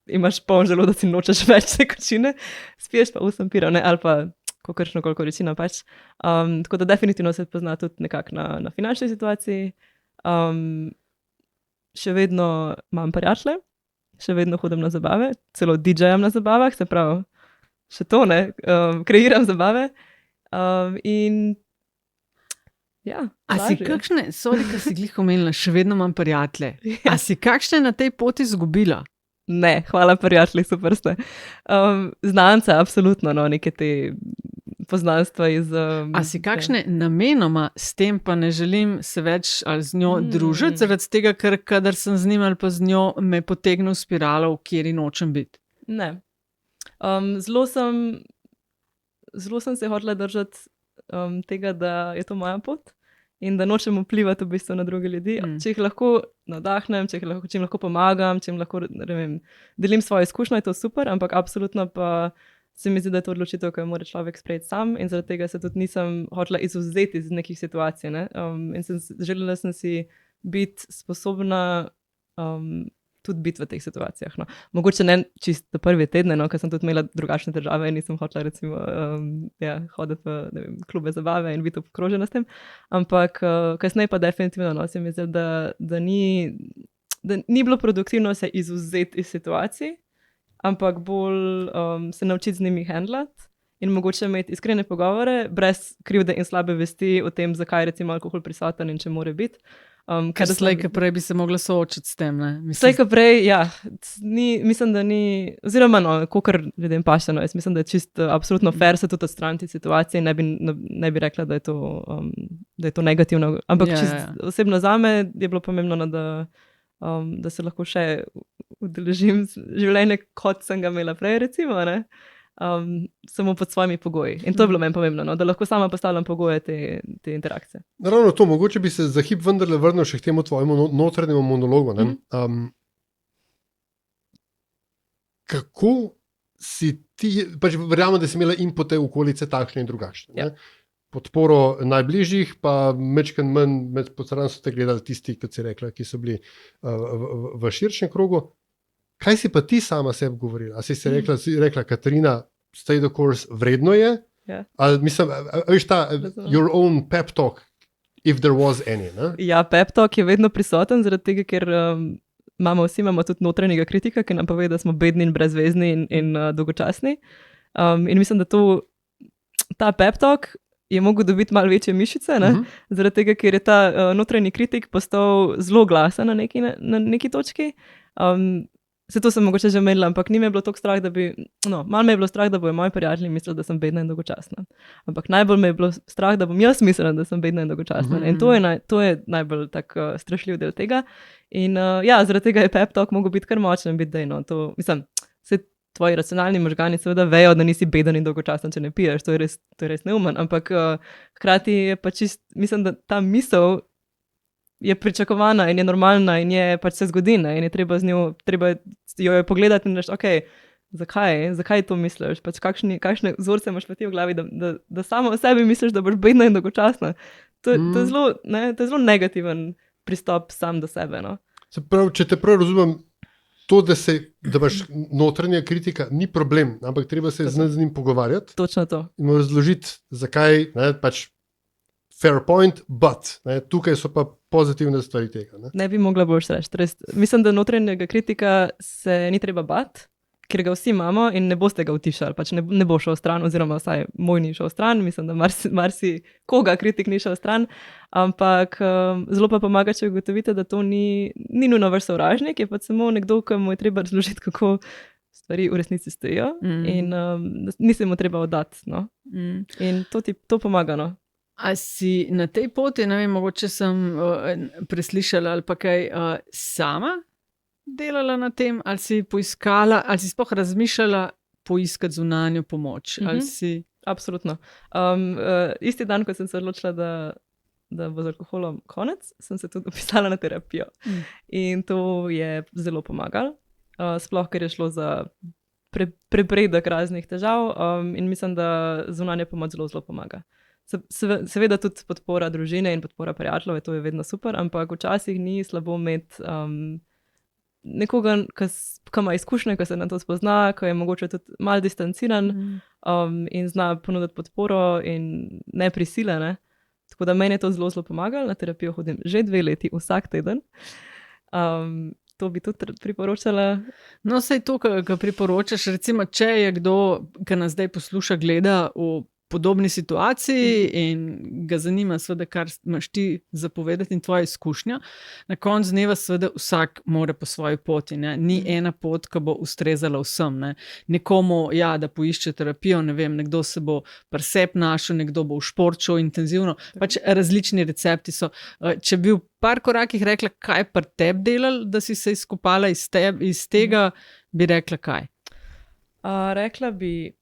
[SPEAKER 3] imaš poln želodec in nočeš več tekočine, spiješ pa 8 pirov, ne, ali pa kakršnokoli količino pač. Tako da definitivno se pozna tudi nekako na finančni situaciji. Še vedno imam prijatelje, še vedno hodim na zabave, celo DJ-jam na zabavah, se pravi, še to, ne, kreiram zabave. In ja,
[SPEAKER 2] a si kakšne, sorry, ki si glih omenila, še vedno imam prijatelje. A si kakšne na tej poti izgubila?
[SPEAKER 3] Ne, hvala prijatelji, super ste. Znanca, absolutno, no, neke te poznanstva iz...
[SPEAKER 2] A si kakšne namenoma, s tem pa ne želim se več ali z njo družiti, zaradi tega, ker kadar sem z njim ali pa z njo, me potegne v spiralo, v kateri nočem biti?
[SPEAKER 3] Ne. Zelo sem se hotela držati tega, da je to moja pot in da nočem vplivati v bistvu na druge ljudi. Če jih lahko navdahnem, če jim lahko pomagam, če jim lahko, ne vem, delim svojo izkušnjo, je to super, ampak absolutno pa se mi zdi, da je to odločitev, ki jo mora človek sprejeti sam in zaradi tega se tudi nisem hotela izvzeti iz nekih situacij, ne. In želela sem si biti sposobna tudi biti v teh situacijah. No. Mogoče ne čisto prvi tedne, no, ker sem tudi imela drugačne težave in nisem hotela recimo hoditi v klube zabave in biti obkrožena s tem, ampak kasneje pa definitivno no, se mi zdi, da ni bilo produktivno se izvzeti iz situacij, ampak bolj se naučiti z njimi handlati in mogoče imeti iskrene pogovore, brez krivde in slabe vesti o tem, zakaj je recimo alkohol prisoten in če more biti.
[SPEAKER 2] Ker slej, ko prej bi se mogla soočiti s tem, ne?
[SPEAKER 3] Slej, ko prej, ja, mislim, da ni, oziroma no, kakor ljudem paše, no, jaz mislim, da je čisto absolutno fair se tudi odstraniti situacije in ne bi rekla, da je to negativno, ampak osebno zame je bilo pomembno, no, da se lahko še udeležim življenje, kot sem ga imela prej, recimo, ne? Samo pod svojimi pogoji. In to je bilo meni pomembno, no, da lahko sama postavljam pogoje te interakcije.
[SPEAKER 1] Ravno to, mogoče bi se za hip vendarle vrnil še k temu tvojemu notranjemu monologu. Ne? Kako si ti, pač verjamem, da si imela inpute okolice takšne in drugačne.
[SPEAKER 3] Ja.
[SPEAKER 1] Podporo najbližjih, pa mečken manj med postranom so te gledali tisti, kot si rekla, ki so bili v širšem krogu. Kaj si pa ti sama sebi govorila? A si rekla, Katarina, stay the course, vredno je?
[SPEAKER 3] Ja.
[SPEAKER 1] Ali mislim, veš ta, your own pep talk, if there was any, ne?
[SPEAKER 3] Ja, pep talk je vedno prisoten, zaradi tega, ker imamo tudi notranjega kritika, ki nam pove, da smo bedni in brezvezni in dolgočasni. In mislim, da ta pep talk je mogel dobiti malo večje mišice, ne? Zaradi tega, ker je ta notranji kritik postal zelo glasen na neki točki. Se to sem mogoče že omenila, ampak ni me bilo toliko strah, malo me je bilo strah, da bojo moji prijatelji mislili, da sem bedna in dolgočasna. Ampak najbolj me je bilo strah, da bom jaz mislila, da sem bedna in dolgočasna. In to je najbolj tak strašljiv del tega. In zaradi tega je pep talk mogel biti kar močen, biti dejno. Tvoji racionalni možgani seveda vejo, da nisi beden in dolgočasen, če ne piješ, to je res neumen, ampak hkrati je pa mislim, da ta misel je pričakovana in je normalna in je pač se zgodi, ne, in je treba jo pogledati in reči, ok, zakaj to misliš, pač kakšne vzorce imaš pa ti v glavi, da samo o sebi misliš, da boš bedna in dolgočasna. To je zelo negativen pristop sam do sebe, no.
[SPEAKER 1] Se pravi, če te prav razumem, to, da imaš notranja kritika, ni problem, ampak treba se z njim pogovarjati.
[SPEAKER 3] Točno to.
[SPEAKER 1] In mu razložiti, zakaj, ne, pač fair point, but tukaj so pa pozitivne stvari tega.
[SPEAKER 3] Ne bi mogla boljš reči. Mislim, da notranjega kritika se ni treba bati, ker ga vsi imamo in ne boste ga utišali. Pač ne bo šel stran, oziroma vsaj moj ni šel stran, mislim, da marsi koga kritik ni šel stran, ampak zelo pa pomaga, če ugotovite, da to ni nujno vaš sovražnik, je pa samo nekdo, ki mu je treba razložiti, kako stvari v resnici stojijo in nisi mu treba oddati. No? In to pomaga, no.
[SPEAKER 2] A si na tej poti, ne vem, mogoče sem preslišala ali pa kaj sama delala na tem, ali si poiskala, ali si sploh razmišljala poiskati zunanjo pomoč?
[SPEAKER 3] Absolutno. Isti dan, ko sem se odločila, da bo z alkoholom konec, sem se tudi upisala na terapijo. In to je zelo pomagalo. Sploh, ker je šlo za prepredek raznih težav in mislim, da zunanja pomoč zelo pomaga. Seveda tudi podpora družine in podpora prijateljev, to je vedno super, ampak včasih ni slabo imeti nekoga, ki ima izkušnje, ki se na to spozna, ki je mogoče tudi malo distanciran in zna ponuditi podporo in ne prisile. Ne? Tako da meni je to zelo pomagalo, na terapijo hodim že 2 leti, vsak teden. To bi tudi priporočala.
[SPEAKER 2] No, saj to, kar priporočaš, recimo, če je kdo, ki nas zdaj posluša, gleda v podobni situaciji in ga zanima, seveda, kar imaš ti zapovedati in tvoja izkušnja. Na koncu dneva seveda vsak mora po svoji poti. Ne? Ni ena pot, ki bo ustrezala vsem. Ne? Nekomu, da poišče terapijo, ne vem, nekdo se bo pri sebi našel, nekdo bo v šport šel intenzivno. Pač različni recepti so. Če bi v par korakih rekla, kaj pri tebi delal, da si se izkopala iz tega, bi rekla kaj?
[SPEAKER 3] Rekla bi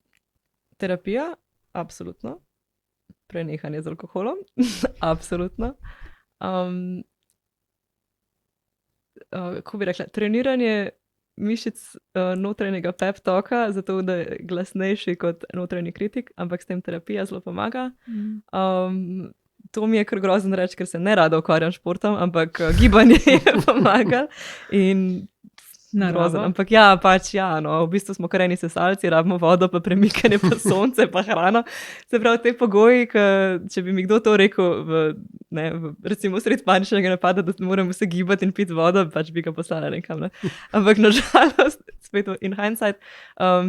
[SPEAKER 3] terapija. Absolutno. Prenehanje z alkoholom. Absolutno. Kako bi rekla? Treniranje mišic notranjega pep talka, zato da je glasnejši kot notranji kritik, ampak s tem terapija zelo pomaga. To mi je kar grozno reči, ker se ne rada ukvarjam športom, ampak gibanje je pomagalo. In
[SPEAKER 2] Narava.
[SPEAKER 3] Ampak ja, v bistvu smo kareni sesalci, rabimo vodo, pa premikanje, pa sonce, pa hrano. Se pravi, te pogoji, če bi mi kdo to rekel, recimo sred paničnega napada, da moramo se gibati in piti vodo, pač bi ga poslali nekam. Ne? Ampak nažalost, spet in hindsight,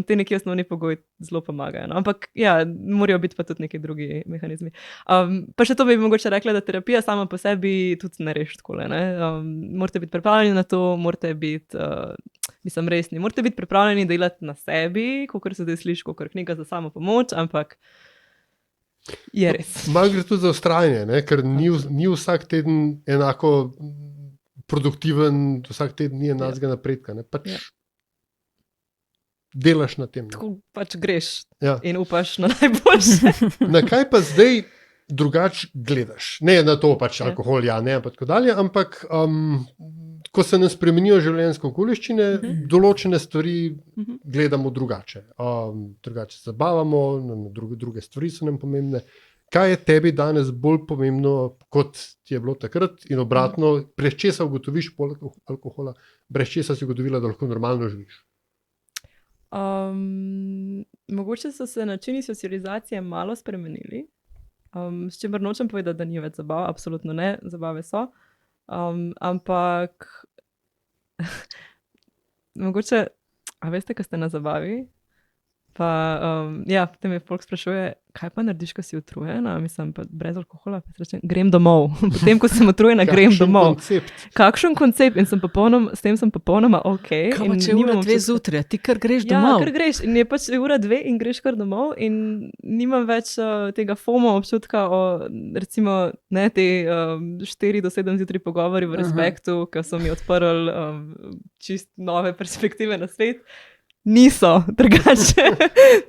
[SPEAKER 3] te neki osnovni pogoji zelo pomagajo. No? Ampak ja, morajo biti pa tudi neki drugi mehanizmi. Pa še to bi mogoče rekla, da terapija sama po sebi tudi ne reši takole. Ne? Morate biti pripravljeni na to, morate biti mislim resni. Morate biti pripravljeni delati na sebi, kakor se zdaj sliši, kakor knjiga za samo pomoč, ampak je res.
[SPEAKER 1] Malo gre tudi za vztrajanje, ker ni vsak teden enako produktiven, vsak teden ni enakega napredka. Pač delaš na tem.
[SPEAKER 3] Tako pač greš in upaš na
[SPEAKER 1] najboljše. Na kaj pa zdaj drugače gledaš? Ne na to pač alkohol, ne, pa tako dalje, ampak ko se nam spremenijo življenjske okoliščine, določene stvari gledamo drugače. Drugače se zabavamo, druge stvari so nam pomembne. Kaj je tebi danes bolj pomembno, kot ti je bilo takrat in obratno, brez česa ugotoviš poleg alkohola, brez česa si ugotovila, da lahko normalno živiš?
[SPEAKER 3] Mogoče so se načini socializacije malo spremenili, s čimer nočem povedati, da ni več zabav, absolutno ne, zabave so. Ampak mogoče, a veste, ko ste na zabavi, pa potem me folk sprašuje, kaj pa narediš, ko si utrujena, mislim, pa brez alkohola, pa rečem, grem domov. Potem, ko sem utrujena, grem domov. Kakšen koncept? In s tem sem popolnoma ok.
[SPEAKER 2] Kaj pa če ura 2 zjutraj, ti kar greš domov?
[SPEAKER 3] Ja, kar greš. In je pač ura 2 in greš kar domov in nimam več tega FOMO občutka o, recimo, ne, te 4 do 7 zjutraj pogovori v Respektu, ki so mi odprli čist nove perspektive na svet. Niso, drugače.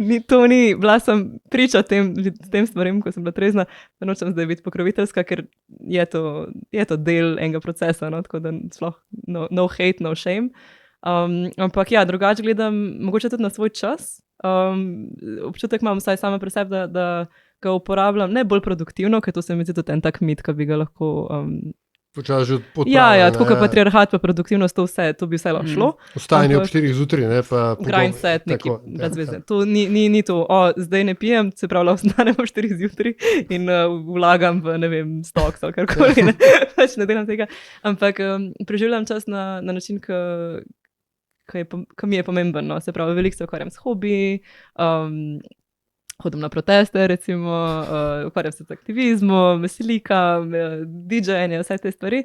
[SPEAKER 3] Bila sem priča tem stvarem, ko sem bila trezna, da nočem zdaj biti pokroviteljska, ker je to del enega procesa, no? Tako da sploh no hate, no shame. Ampak ja, drugače gledam mogoče tudi na svoj čas. Občutek imam vsaj sama pri sebi, da ga uporabljam ne bolj produktivno, ker to se mi zdi tudi en tak mit, ki bi ga lahko...
[SPEAKER 1] Počasi odpravljeno.
[SPEAKER 3] Ja, tako kot patriarhat, pa produktivnost, to bi vse lahko šlo.
[SPEAKER 1] Vstajanje ob 4 zjutraj, ne, pa...
[SPEAKER 3] Grind set, neki razveze. To ni to, zdaj ne pijem, se pravi, lahko vstanem ob 4 zjutraj in vlagam v, ne vem, stocks ali karkoli, ne, pač ne delam tega. Ampak preživljam čas na način, ki mi je pomemben, no, se pravi, veliko se ukvarjam s hobiji, hodim na proteste, recimo, ukvarjam se z aktivizmom, veselikam, DJ-anje, vse te stvari,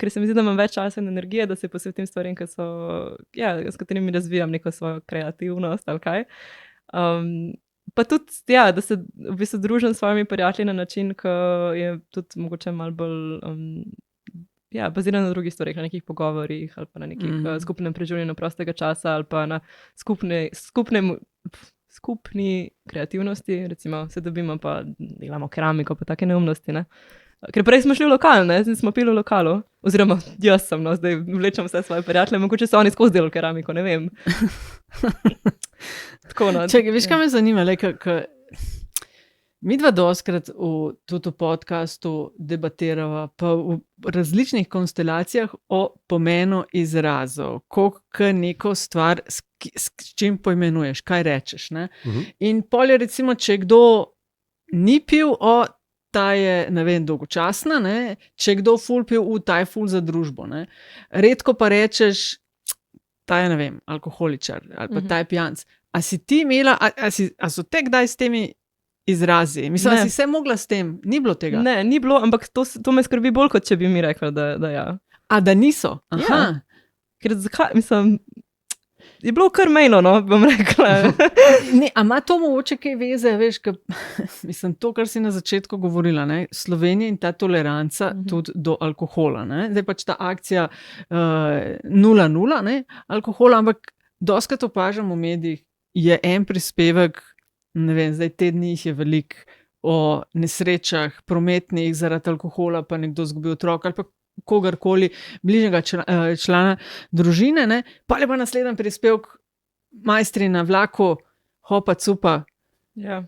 [SPEAKER 3] ker se mi zdi, da imam več časa in energije, da se posvetim stvarem, s katerimi razvijam neko svojo kreativnost ali kaj. Pa tudi, da se v bistvu družim s svojimi prijatelji na način, ki je tudi mogoče malo bolj baziran na drugih stvareh, na nekih pogovorih ali pa na nekih skupnem preživljanju prostega časa ali pa na skupni kreativnosti, recimo se dobimo pa delamo keramiko, pa take neumnosti, ne. Ker prej smo šli v lokal, ne, zdaj smo pili v lokalu, oziroma jaz sem, no, zdaj vlečem vse svoje prijatelje, mogoče so oni skozi delali keramiko, ne vem. Tako, no.
[SPEAKER 2] Čekaj, veš, kaj me zanima, mi dva dostkrat tudi v podcastu debatirava, pa v različnih konstelacijah o pomenu izrazov, koliko neko stvar, s čim poimenuješ, kaj rečeš. Ne? In pol je recimo, če kdo ni pil, ta je, ne vem, dolgočasna, ne? Če kdo ful pil, ta je ful za družbo. Ne? Redko pa rečeš, ta je, ne vem, alkoholičar ali pa ta je pijanc. A si ti imela, a so te kdaj s temi izrazi? Mislim, da si se mogla s tem, ni bilo tega?
[SPEAKER 3] Ne, ni bilo, ampak to me skrbi bolj, kot če bi mi rekla, da ja.
[SPEAKER 2] A da niso? Aha.
[SPEAKER 3] Ja. Ker zakaj, mislim, je bilo kar mejno, no, bom rekla.
[SPEAKER 2] Ne, a ima to mogoče kaj veze, veš, mislim, to, kar si na začetku govorila, ne, Slovenija in ta toleranca tudi do alkohola, ne, zdaj pač ta akcija 0-0, ne, alkohola, ampak dostkrat opažam v medijih, je en prispevek, ne vem, zdaj te dni jih je veliko o nesrečah prometnih zaradi alkohola, pa nekdo izgubi otroka ali pa kogarkoli bližnjega člana družine, ne? Pa je pa naslednji prispevek majstri na vlaku, hopa, cupa.
[SPEAKER 3] Ja.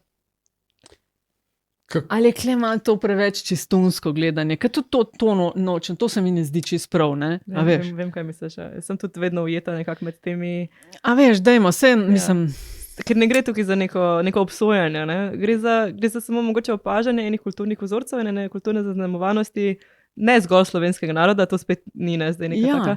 [SPEAKER 2] Ali je kle malo to preveč čistunsko gledanje, ker tudi to nočem, to se mi ne zdi čist prav, ne? A veš?
[SPEAKER 3] Vem, kaj misliš. Jaz sem tudi vedno ujeta nekako med temi...
[SPEAKER 2] A veš, dajmo, mislim...
[SPEAKER 3] Ker ne gre tukaj za neko obsojanje, ne? Gre za samo mogoče opažanje enih kulturnih vzorcev in ene kulturne zaznamovanosti, ne zgolj slovenskega naroda, to spet ni zdaj neka taka,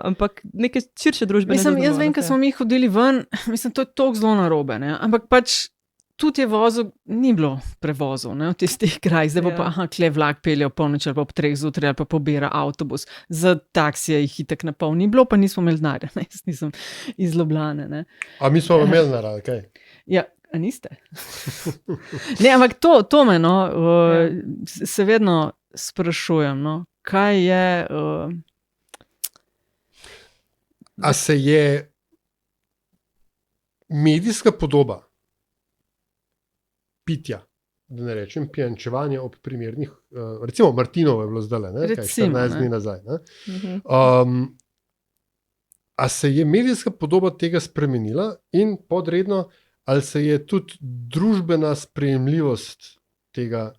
[SPEAKER 3] ampak neke širše družbene zaznamovanosti.
[SPEAKER 2] Jaz vem, ko smo mi hodili ven, to je toliko zelo narobe, ne? Ampak pač tudi je vozil, ni bilo prevozov, ne, v tistih krajih, zdaj bo pa, kle vlak pelje ob polnoči ali pa ob 3 zjutraj ali pa pobira avtobus, za taksije jih itak na pol ni bilo, pa nismo imeli denarja, ne, jaz nisem iz Ljubljane, ne.
[SPEAKER 1] A mi smo imeli denarja, kaj?
[SPEAKER 2] Ja, a niste? Ne, ampak to me, no, se vedno sprašujem, no, kaj je...
[SPEAKER 1] A se je medijska podoba pitja, da ne rečem pijančevanje ob primernih, recimo Martinovo je bilo zdaj, ne? Recimo, 14 dni nazaj. A se je medijska podoba tega spremenila in podredno, ali se je tudi družbena sprejemljivost tega,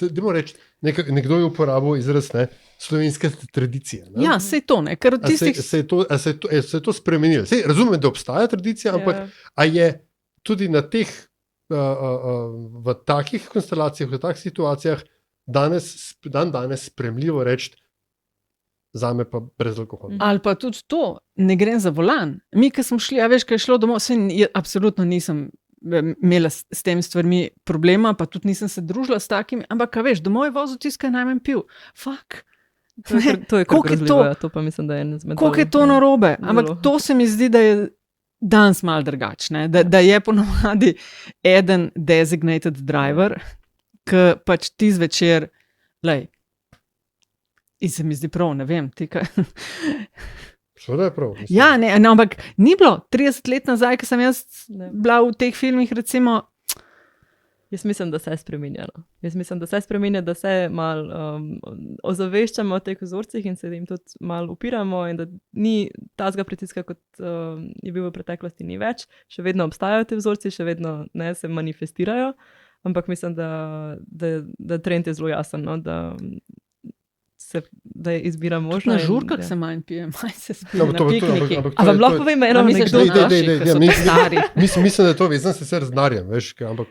[SPEAKER 1] dajmo reči, nekdo je uporabil izraz, ne, slovenske tradicije. Ne?
[SPEAKER 2] Ja, sej to, ne, ker od tistih...
[SPEAKER 1] Se je to spremenilo. Sej razumem, da obstaja tradicija, ampak a je tudi na teh v takih konstelacijah, v takih situacijah danes spremljivo reči, zame pa brez alkohola.
[SPEAKER 2] Ali pa tudi to, ne grem za volan. Mi, ki smo šli, a veš, kaj je šlo domov, absolutno nisem imela s temi stvarmi problema, pa tudi nisem se družila s takimi, ampak, a veš, domov je vozil tisto, kaj najmanj pil. Fuck.
[SPEAKER 3] To je kar grozljivo, to pa mislim, da je ena zmed.
[SPEAKER 2] Koliko je to narobe? Ampak to se mi zdi, da je danes malo drugačne, da je ponovadi eden designated driver, ki pač ti zvečer, lej, in se mi zdi prav, ne vem, ti kaj.
[SPEAKER 1] Seveda je prav.
[SPEAKER 2] Ja, ne, ampak ni bilo 30 let nazaj, ko sem jaz bila v teh filmih, recimo.
[SPEAKER 3] Jaz mislim, da se spreminja. No. Jaz mislim, da se spreminja, da se malo ozaveščamo o teh vzorcih in se jim tudi malo upiramo in da ni tazga pritiska, kot je bil v preteklosti, ni več. Še vedno obstajajo te vzorci, še vedno ne, se manifestirajo, ampak mislim, da trend je zelo jasen, no, da je izbira možna.
[SPEAKER 2] Na žurkah se manj pije, manj se spije
[SPEAKER 1] No,
[SPEAKER 2] na
[SPEAKER 1] to- to-
[SPEAKER 2] piknikih.
[SPEAKER 1] ampak
[SPEAKER 3] A vam lahko povem eno anekdoto?
[SPEAKER 2] Stari.
[SPEAKER 1] Mislim, da je to vezano sicer z denarjem, veš, ampak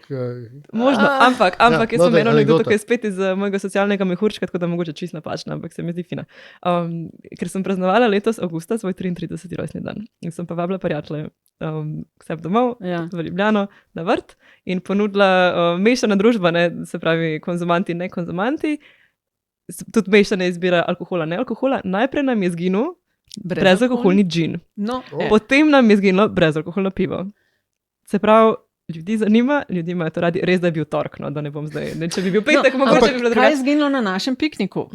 [SPEAKER 3] Možno, ampak
[SPEAKER 1] Ja,
[SPEAKER 3] jaz
[SPEAKER 1] no,
[SPEAKER 3] sem
[SPEAKER 1] daj,
[SPEAKER 3] eno anekdoto,
[SPEAKER 1] anekdota.
[SPEAKER 3] ki je spet iz mojega socialnega mehurčka, tako da mogoče čisto napačna, ampak se mi zdi fina. Ker sem praznovala letos avgusta svoj 33. rojstni dan in sem pa vabila prijatelje k sebi domov,
[SPEAKER 2] Ja.
[SPEAKER 3] v Ljubljano, na vrt in ponudila mešana družba, ne, se pravi konzumanti in nekonzumanti, tudi mešana izbira alkohola, ne alkohola. Najprej nam je zginil brezalkoholni džin.
[SPEAKER 2] No,
[SPEAKER 3] Potem nam je zginilo brezalkoholno pivo. Se pravi, ljudi zanima, ljudi imajo to radi, res da je bil tork, no, da ne bom zdaj, ne, če bi bil petek, mogoče
[SPEAKER 2] ampak
[SPEAKER 3] bi bilo
[SPEAKER 2] kaj je
[SPEAKER 3] drugače.
[SPEAKER 2] zginilo na našem pikniku?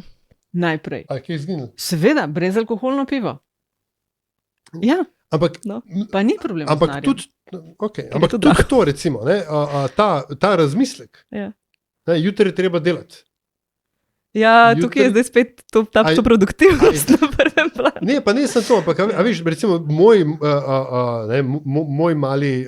[SPEAKER 2] Najprej.
[SPEAKER 1] a kje je izginil?
[SPEAKER 2] Seveda, brezalkoholno pivo. Ja,
[SPEAKER 1] Ampak,
[SPEAKER 3] No.
[SPEAKER 2] pa ni problema.
[SPEAKER 1] ampak tudi, okay, ampak
[SPEAKER 3] tudi
[SPEAKER 1] tudi to recimo, ne, ta razmislek,
[SPEAKER 3] Ja.
[SPEAKER 1] ne, jutri je treba delati.
[SPEAKER 3] Ja,
[SPEAKER 1] Jutri-
[SPEAKER 3] tukaj je zdaj spet to
[SPEAKER 1] Aj-
[SPEAKER 3] produktivnost na prvem planu.
[SPEAKER 1] Ne, pa ne samo to, ampak a veš, recimo moj mali,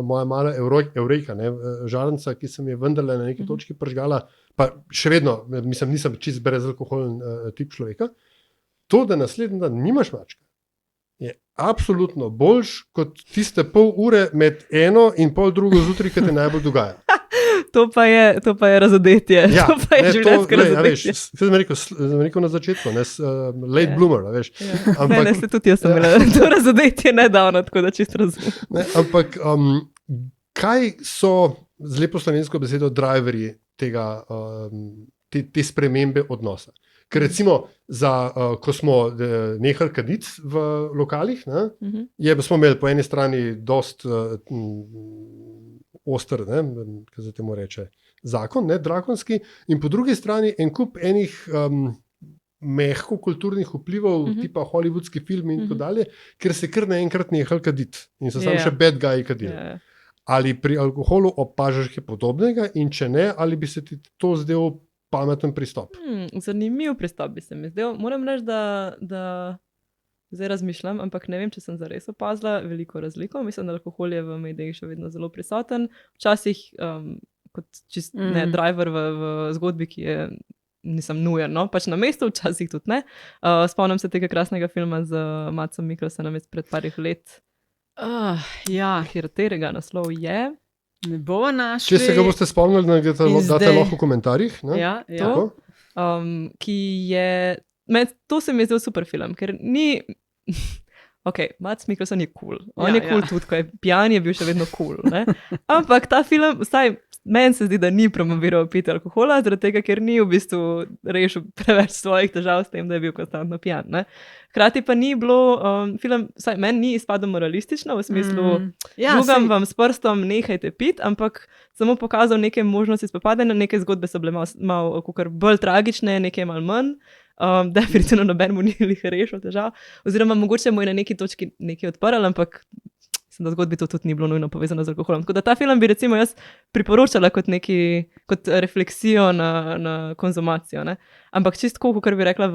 [SPEAKER 1] moja mala Eureka, ne, žarnica, ki sem je vendarle na neki točki pržgala, pa še vedno, mislim, nisem čist brezalkoholen tip človeka, to, da naslednji dan nimaš mačka, je absolutno boljš kot tiste pol ure med 1 in pol drugo zjutraj, ki te najbolj dogaja.
[SPEAKER 3] To pa je razodetje.
[SPEAKER 1] Ja,
[SPEAKER 3] To pa je življenjsko
[SPEAKER 1] veš,
[SPEAKER 3] razodetje.
[SPEAKER 1] sem rekel na začetku, ne, late bloomer, a veš.
[SPEAKER 3] Ja. Ne, se tudi jaz sem imela to razodetje nedavno, tako da čisto razumem.
[SPEAKER 1] Ne, ampak kaj so z lepo slovensko besedo driverji tega, te spremembe odnosa? Ker recimo, ko smo nehali kaditi v lokalih, ne, smo imeli po eni strani dost oster, kaj se temu reče, zakon, ne, drakonski, in po drugi strani en kup enih mehko kulturnih vplivov, tipa hollywoodski film in tako dalje, ker se kar naenkrat nehali kaditi in so samo
[SPEAKER 3] Ja.
[SPEAKER 1] še bad guyi kadili.
[SPEAKER 3] Ja.
[SPEAKER 1] Ali pri alkoholu opažaš kaj podobnega in če ne, ali bi se ti to zdel pameten pristop?
[SPEAKER 3] Zanimiv pristop bi se mi zdel. Moram reči, da zdaj razmišljam, ampak ne vem, če sem zares opazila veliko razliko. Mislim, da alkohol je v medijih še vedno zelo prisoten. Včasih, kot driver v zgodbi, ki je nisem nujen, no, pač na mestu, včasih tudi ne. Spomnim se tega krasnega filma z Madsom Mikkelsenom pred parih let.
[SPEAKER 2] Ja,
[SPEAKER 3] Katerega naslov je?
[SPEAKER 2] ne bova našli.
[SPEAKER 1] Če se ga boste spomnili, da date lahko v komentarjih. Ne?
[SPEAKER 2] Ja, ja.
[SPEAKER 1] Tako?
[SPEAKER 3] Ki je, to se mi je zdel super film, ker ni, ok, Mads Mikkelsen je cool, on je cool tudi, ko je pijan, je bil še vedno cool, ne? Ampak ta film, vsaj meni se zdi, da ni promoviral piti alkohola, zaradi tega, ker ni v bistvu rešil preveč svojih težav s tem, da je bil konstantno pijan, ne? Hkrati pa ni bilo, film, vsaj meni ni izpadel moralistično, v smislu, žugam vam s prstom, nehajte piti, ampak samo pokazal neke možnosti spopadanja, neke zgodbe so bile malo bolj tragične, neke malo manj, definitivno noben mu ni rešil težav, oziroma mogoče mu je na neki točki nekaj odprl, ampak mislim, da zgodbi to tudi ni bilo nujno povezano z alkoholom. Tako da ta film bi recimo jaz priporočala kot refleksijo na konzumacijo, ne? Ampak čisto kot bi rekla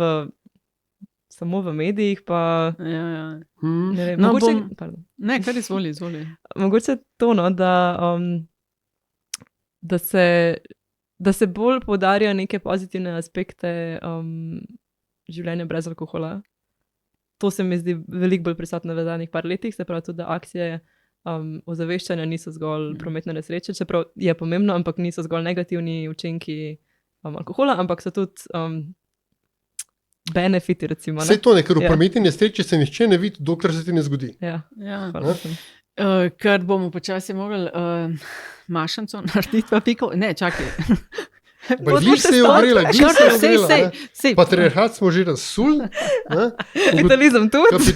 [SPEAKER 3] samo v medijih, pa ne vem,
[SPEAKER 2] No,
[SPEAKER 3] mogoče,
[SPEAKER 2] Ne, kar izvoli.
[SPEAKER 3] mogoče to, no, da se bolj poudarja neke pozitivne aspekte življenja brez alkohola. To se mi zdi veliko bolj prisotno v zadnjih par letih, se pravi tudi, da akcije ozaveščanja niso zgolj prometne nesreče, čeprav je pomembno, ampak niso zgolj negativni učinki alkohola, ampak so tudi benefiti, recimo.
[SPEAKER 1] Vse to, ker v prometni nesreči se nihče ne vidi, dokler se ti ne zgodi.
[SPEAKER 3] Ja.
[SPEAKER 2] Ja. Kar bomo počasi mogli mašanco narediti, pa piko. Ne, čakaj.
[SPEAKER 1] Glih se je ogrela, patriarhat smo že razsuli.
[SPEAKER 3] Kapitalizem tudi.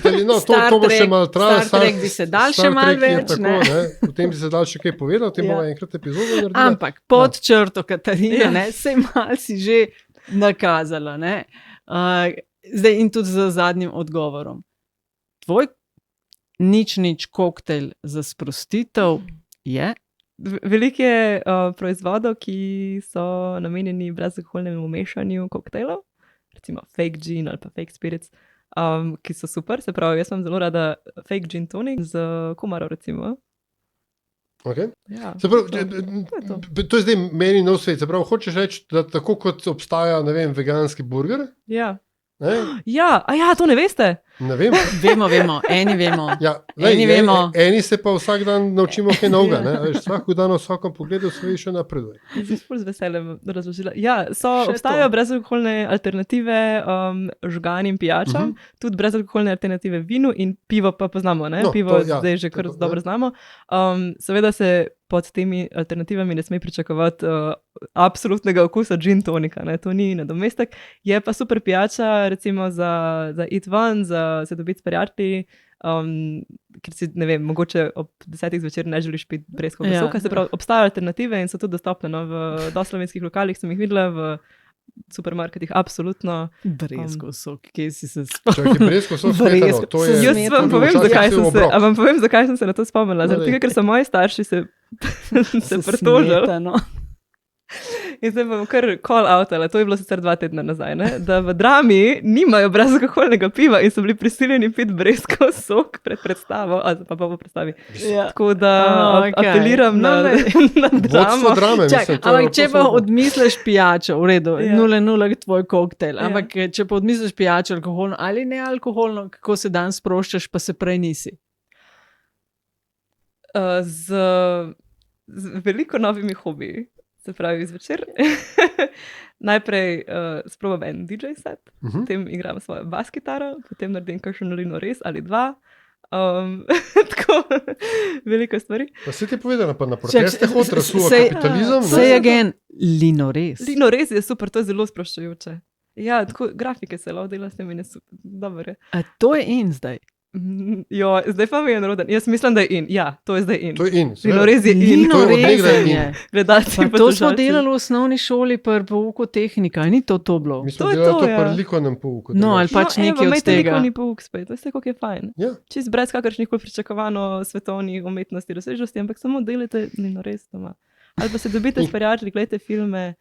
[SPEAKER 1] To bo še malo trajalo.
[SPEAKER 2] Star Trek bi se dal še malo več.
[SPEAKER 1] Potem bi se dal še kaj povedal, potem bomo enkrat epizodo naredili.
[SPEAKER 2] Ampak pod črto, Katarina, sej mal si že nakazala. Zdaj in tudi z zadnjim odgovorom. Tvoj nič koktejl za sprostitev je?
[SPEAKER 3] Veliko je proizvodov, ki so namenjeni brezalkoholnemu mešanju koktejlov, recimo fake gin ali pa fake spirits, ki so super, se pravi, jaz sem zelo rada fake gin tonic z kumaro, recimo.
[SPEAKER 1] Okay.
[SPEAKER 3] Ja,
[SPEAKER 1] to je zdaj meni nov svet, se pravi, hočeš reči, da tako kot obstaja, ne vem, veganski burger?
[SPEAKER 3] Ja. Ja, to ne veste?
[SPEAKER 1] Ne vem.
[SPEAKER 2] Vemo, eni vemo.
[SPEAKER 1] Ja,
[SPEAKER 2] vemo.
[SPEAKER 1] Eni se pa vsak dan naučimo kaj novega. Vsak dan v vsakem pogledu se še napreduje.
[SPEAKER 3] Z veseljem razložila. Ja, obstajajo brezalkoholne alternative žganim pijačam, tudi brezalkoholne alternative vinu in pivo pa poznamo, ne? Pivo zdaj že kar dobro znamo. Seveda se pod temi alternativami ne sme pričakovati absolutnega okusa gin tonika, ne? To ni nadomestek. Je pa super pijača, recimo za iti ven, za se dobiti s prijatelji, ker si, ne vem, mogoče ob 10 zvečer ne želiš piti breskovega soka, se pravi, obstajajo alternative in so tudi dostopne, no? V doslovenskih lokalih sem jih videla, v supermarketih, absolutno.
[SPEAKER 2] Breskov sok, kje si se
[SPEAKER 1] spomnila? Breskov sok, smetano, to je...
[SPEAKER 3] Jaz vam povem, zakaj sem se na to spomnila. Zato, ker so moji starši se pritožili. In zdaj bom kar call outala, to je bilo sicer 2 tedna nazaj, ne? Da v Drami nimajo brezalkoholnega piva in so bili prisiljeni piti breskov sok pred predstavo, pa po predstavi. Ja. Tako da apeliram na Dramo.
[SPEAKER 2] Ampak če pa odmisliš pijačo, v redu, 0-0 tvoj koktejl, ampak če pa odmisliš pijačo alkoholno ali ne alkoholno, kako se dan sproščaš, pa se prej nisi?
[SPEAKER 3] Z veliko novimi hobiji. Se pravi, zvečer. Najprej sprobam en DJ set, potem igram svojo bas kitaro, potem naredim kakšen lino res ali 2. Tako, veliko stvari.
[SPEAKER 1] Pa si ti povedala, pa na protestih odrasluva kapitalizem?
[SPEAKER 2] Say again, lino res.
[SPEAKER 3] Lino res je super, to je zelo sproščujoče. Ja, tako grafike se lahko dela s tem in je super, dobro je.
[SPEAKER 2] A to je in zdaj?
[SPEAKER 3] Jo, zdaj pa mi je naroden. Jaz mislim, da je in. Ja, to je zdaj in.
[SPEAKER 1] To je in.
[SPEAKER 3] Lino res je in.
[SPEAKER 2] Lino res je.
[SPEAKER 3] Gledalci
[SPEAKER 2] pa to smo delali v osnovni šoli pri pouku tehnika, ni to bilo?
[SPEAKER 1] Mi smo delali to pri likovnem pouku.
[SPEAKER 2] No, ali pač nekaj od tega.
[SPEAKER 3] Likovni pouk spet, veste, kako je fajn.
[SPEAKER 1] Ja.
[SPEAKER 3] Čist brez kakršnih koli pričakovano svetovnih umetnosti, razsežnosti, ampak samo delajte Lino res doma. Ali pa se dobite s prijatelji, gledajte filme.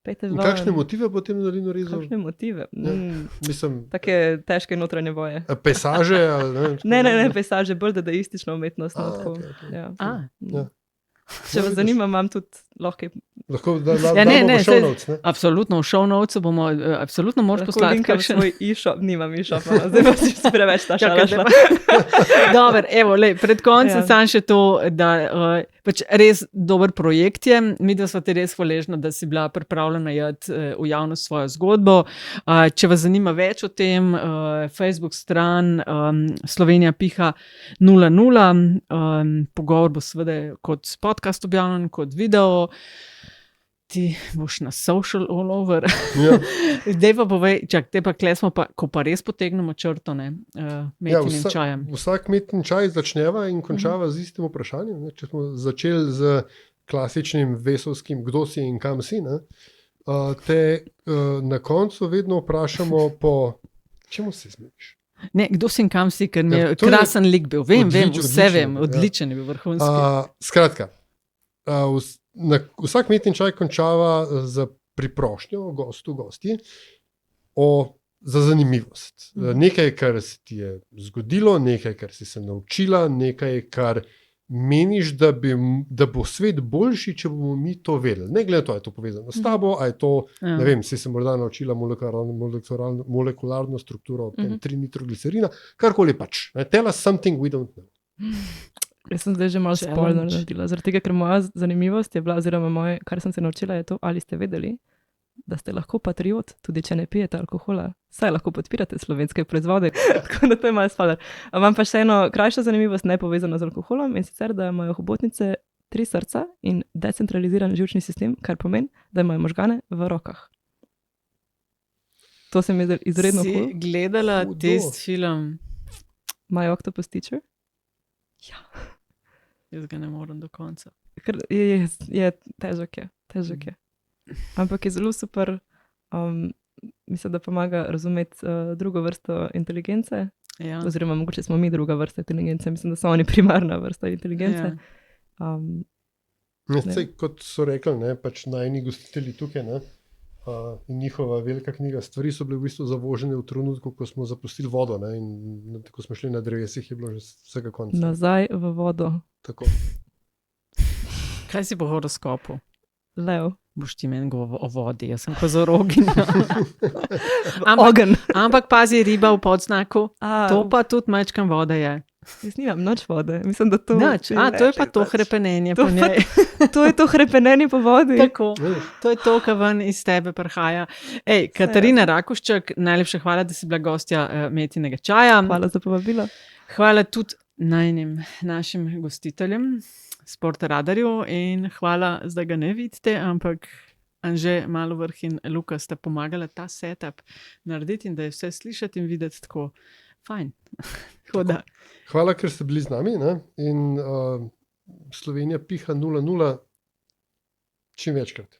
[SPEAKER 1] In kakšne motive potem na Lino rezu?
[SPEAKER 3] Kakšne motive?
[SPEAKER 1] Mislim,
[SPEAKER 3] take težke notranje boje.
[SPEAKER 1] Pejsaže?
[SPEAKER 3] Ne, pejsaže, bolj dadaistična umetnost. Okay. Ja.
[SPEAKER 1] Ja.
[SPEAKER 3] Če vas zanima, imam tudi lahko
[SPEAKER 1] Lahko da
[SPEAKER 2] ne,
[SPEAKER 1] damo v show notes, ne?
[SPEAKER 2] Absolutno, v show notes bomo, absolutno moraš poslati
[SPEAKER 3] linkam
[SPEAKER 2] kakšen.
[SPEAKER 3] svoj e-shop, nimam e-shopa, zdaj pa si preveč ta šala šla.
[SPEAKER 2] Dober, evo, pred koncem
[SPEAKER 3] Ja.
[SPEAKER 2] sam še to, da pač res dober projekt je. Midva sva ti res hvaležna, da si bila pripravljena jeti v javnost svojo zgodbo. Če vas zanima več o tem, Facebook stran Slovenija piha 00, pogovor bo seveda kot podcast objavljen, kot video. Ti boš na social all over.
[SPEAKER 1] Ja.
[SPEAKER 2] Zdaj pa povej, te pa kle smo pa, ko pa res potegnemo črto, ne, metinim čajem.
[SPEAKER 1] Vsak metin čaj začneva in končava z istim vprašanjem. Ne? Če smo začeli z klasičnim veselskim, kdo si in kam si, ne? Te na koncu vedno vprašamo po čemu se smeješ.
[SPEAKER 2] Ne, kdo si in kam si, ker mi je
[SPEAKER 1] to je
[SPEAKER 2] krasen lik bil. Vem, vse
[SPEAKER 1] odličen,
[SPEAKER 2] vem,
[SPEAKER 1] ja.
[SPEAKER 2] odličen je bil, vrhunski.
[SPEAKER 1] Skratka, vsak metin čaj končava z priprošnjo gostu, gosti za zanimivost. Nekaj, kar se ti je zgodilo, nekaj, kar si se naučila, nekaj, kar meniš, da bo svet boljši, če bomo mi to vedeli. Ne glede na to, je to povezano s tabo, a je to, ne vem, si se morda naučila molekularno strukturo trinitroglicerina, karkoli pač. Tell us something we don't know.
[SPEAKER 3] Jaz sem zdaj že malo spoiler naredila, zaradi tega, ker moja zanimivost je bila, oziroma kar sem se naučila, je to, ali ste vedeli, da ste lahko patriot, tudi če ne pijete alkohola. Saj lahko podpirate slovenske proizvode, tako da to je malo spoiler. Imam pa še eno krajšo zanimivost, ne povezano z alkoholom, in sicer, da imajo hobotnice 3 srca in decentraliziran živčni sistem, kar pomeni, da imajo možgane v rokah. To se mi je izredno
[SPEAKER 2] Si gledala tisti film?
[SPEAKER 3] My Octopus Teacher? Ja.
[SPEAKER 2] Jaz ga ne morem do konca.
[SPEAKER 3] Je težek je. Ampak je zelo super, mislim, da pomaga razumeti drugo vrsto inteligence,
[SPEAKER 2] Ja.
[SPEAKER 3] oziroma mogoče smo mi druga vrsta inteligence, mislim, da so oni primarna vrsta inteligence.
[SPEAKER 1] Sej, kot so rekli, ne, pač najni gostitelji tukaj, ne, in njihova velika knjiga stvari so bile v bistvu zavožene v trenutku, ko smo zapustili vodo, ne, in ko smo šli na drevesih, je bilo že vsega konca.
[SPEAKER 3] Nazaj v vodo.
[SPEAKER 1] Tako.
[SPEAKER 2] Kaj si po horoskopu?
[SPEAKER 3] Lev.
[SPEAKER 2] Boš ti meni govoril o vodi, jaz sem kozorogin.
[SPEAKER 3] Ogen.
[SPEAKER 2] Ampak pazi, riba v podznaku, to
[SPEAKER 3] To
[SPEAKER 2] pa tudi majčkam vode je.
[SPEAKER 3] jaz nimam nič vode, mislim, da to...
[SPEAKER 2] Nič, to je pa to hrepenenje po njej.
[SPEAKER 3] To je to hrepenenje po vodi.
[SPEAKER 2] Tako, to je to, kar ven iz tebe prihaja. Ej, Katarina Rakuščak, najlepša hvala, da si bila gostja Metinega čaja.
[SPEAKER 3] Hvala za povabilo.
[SPEAKER 2] Hvala tudi našim gostiteljem, Sportradarju, in hvala, zdaj ga ne vidite, ampak Anže Malovrh in Luka sta pomagala ta setup narediti in da je vse slišati in videti tako fajn.
[SPEAKER 1] Hvala, ker ste bili z nami, ne? In Slovenija piha 00 čim večkrat.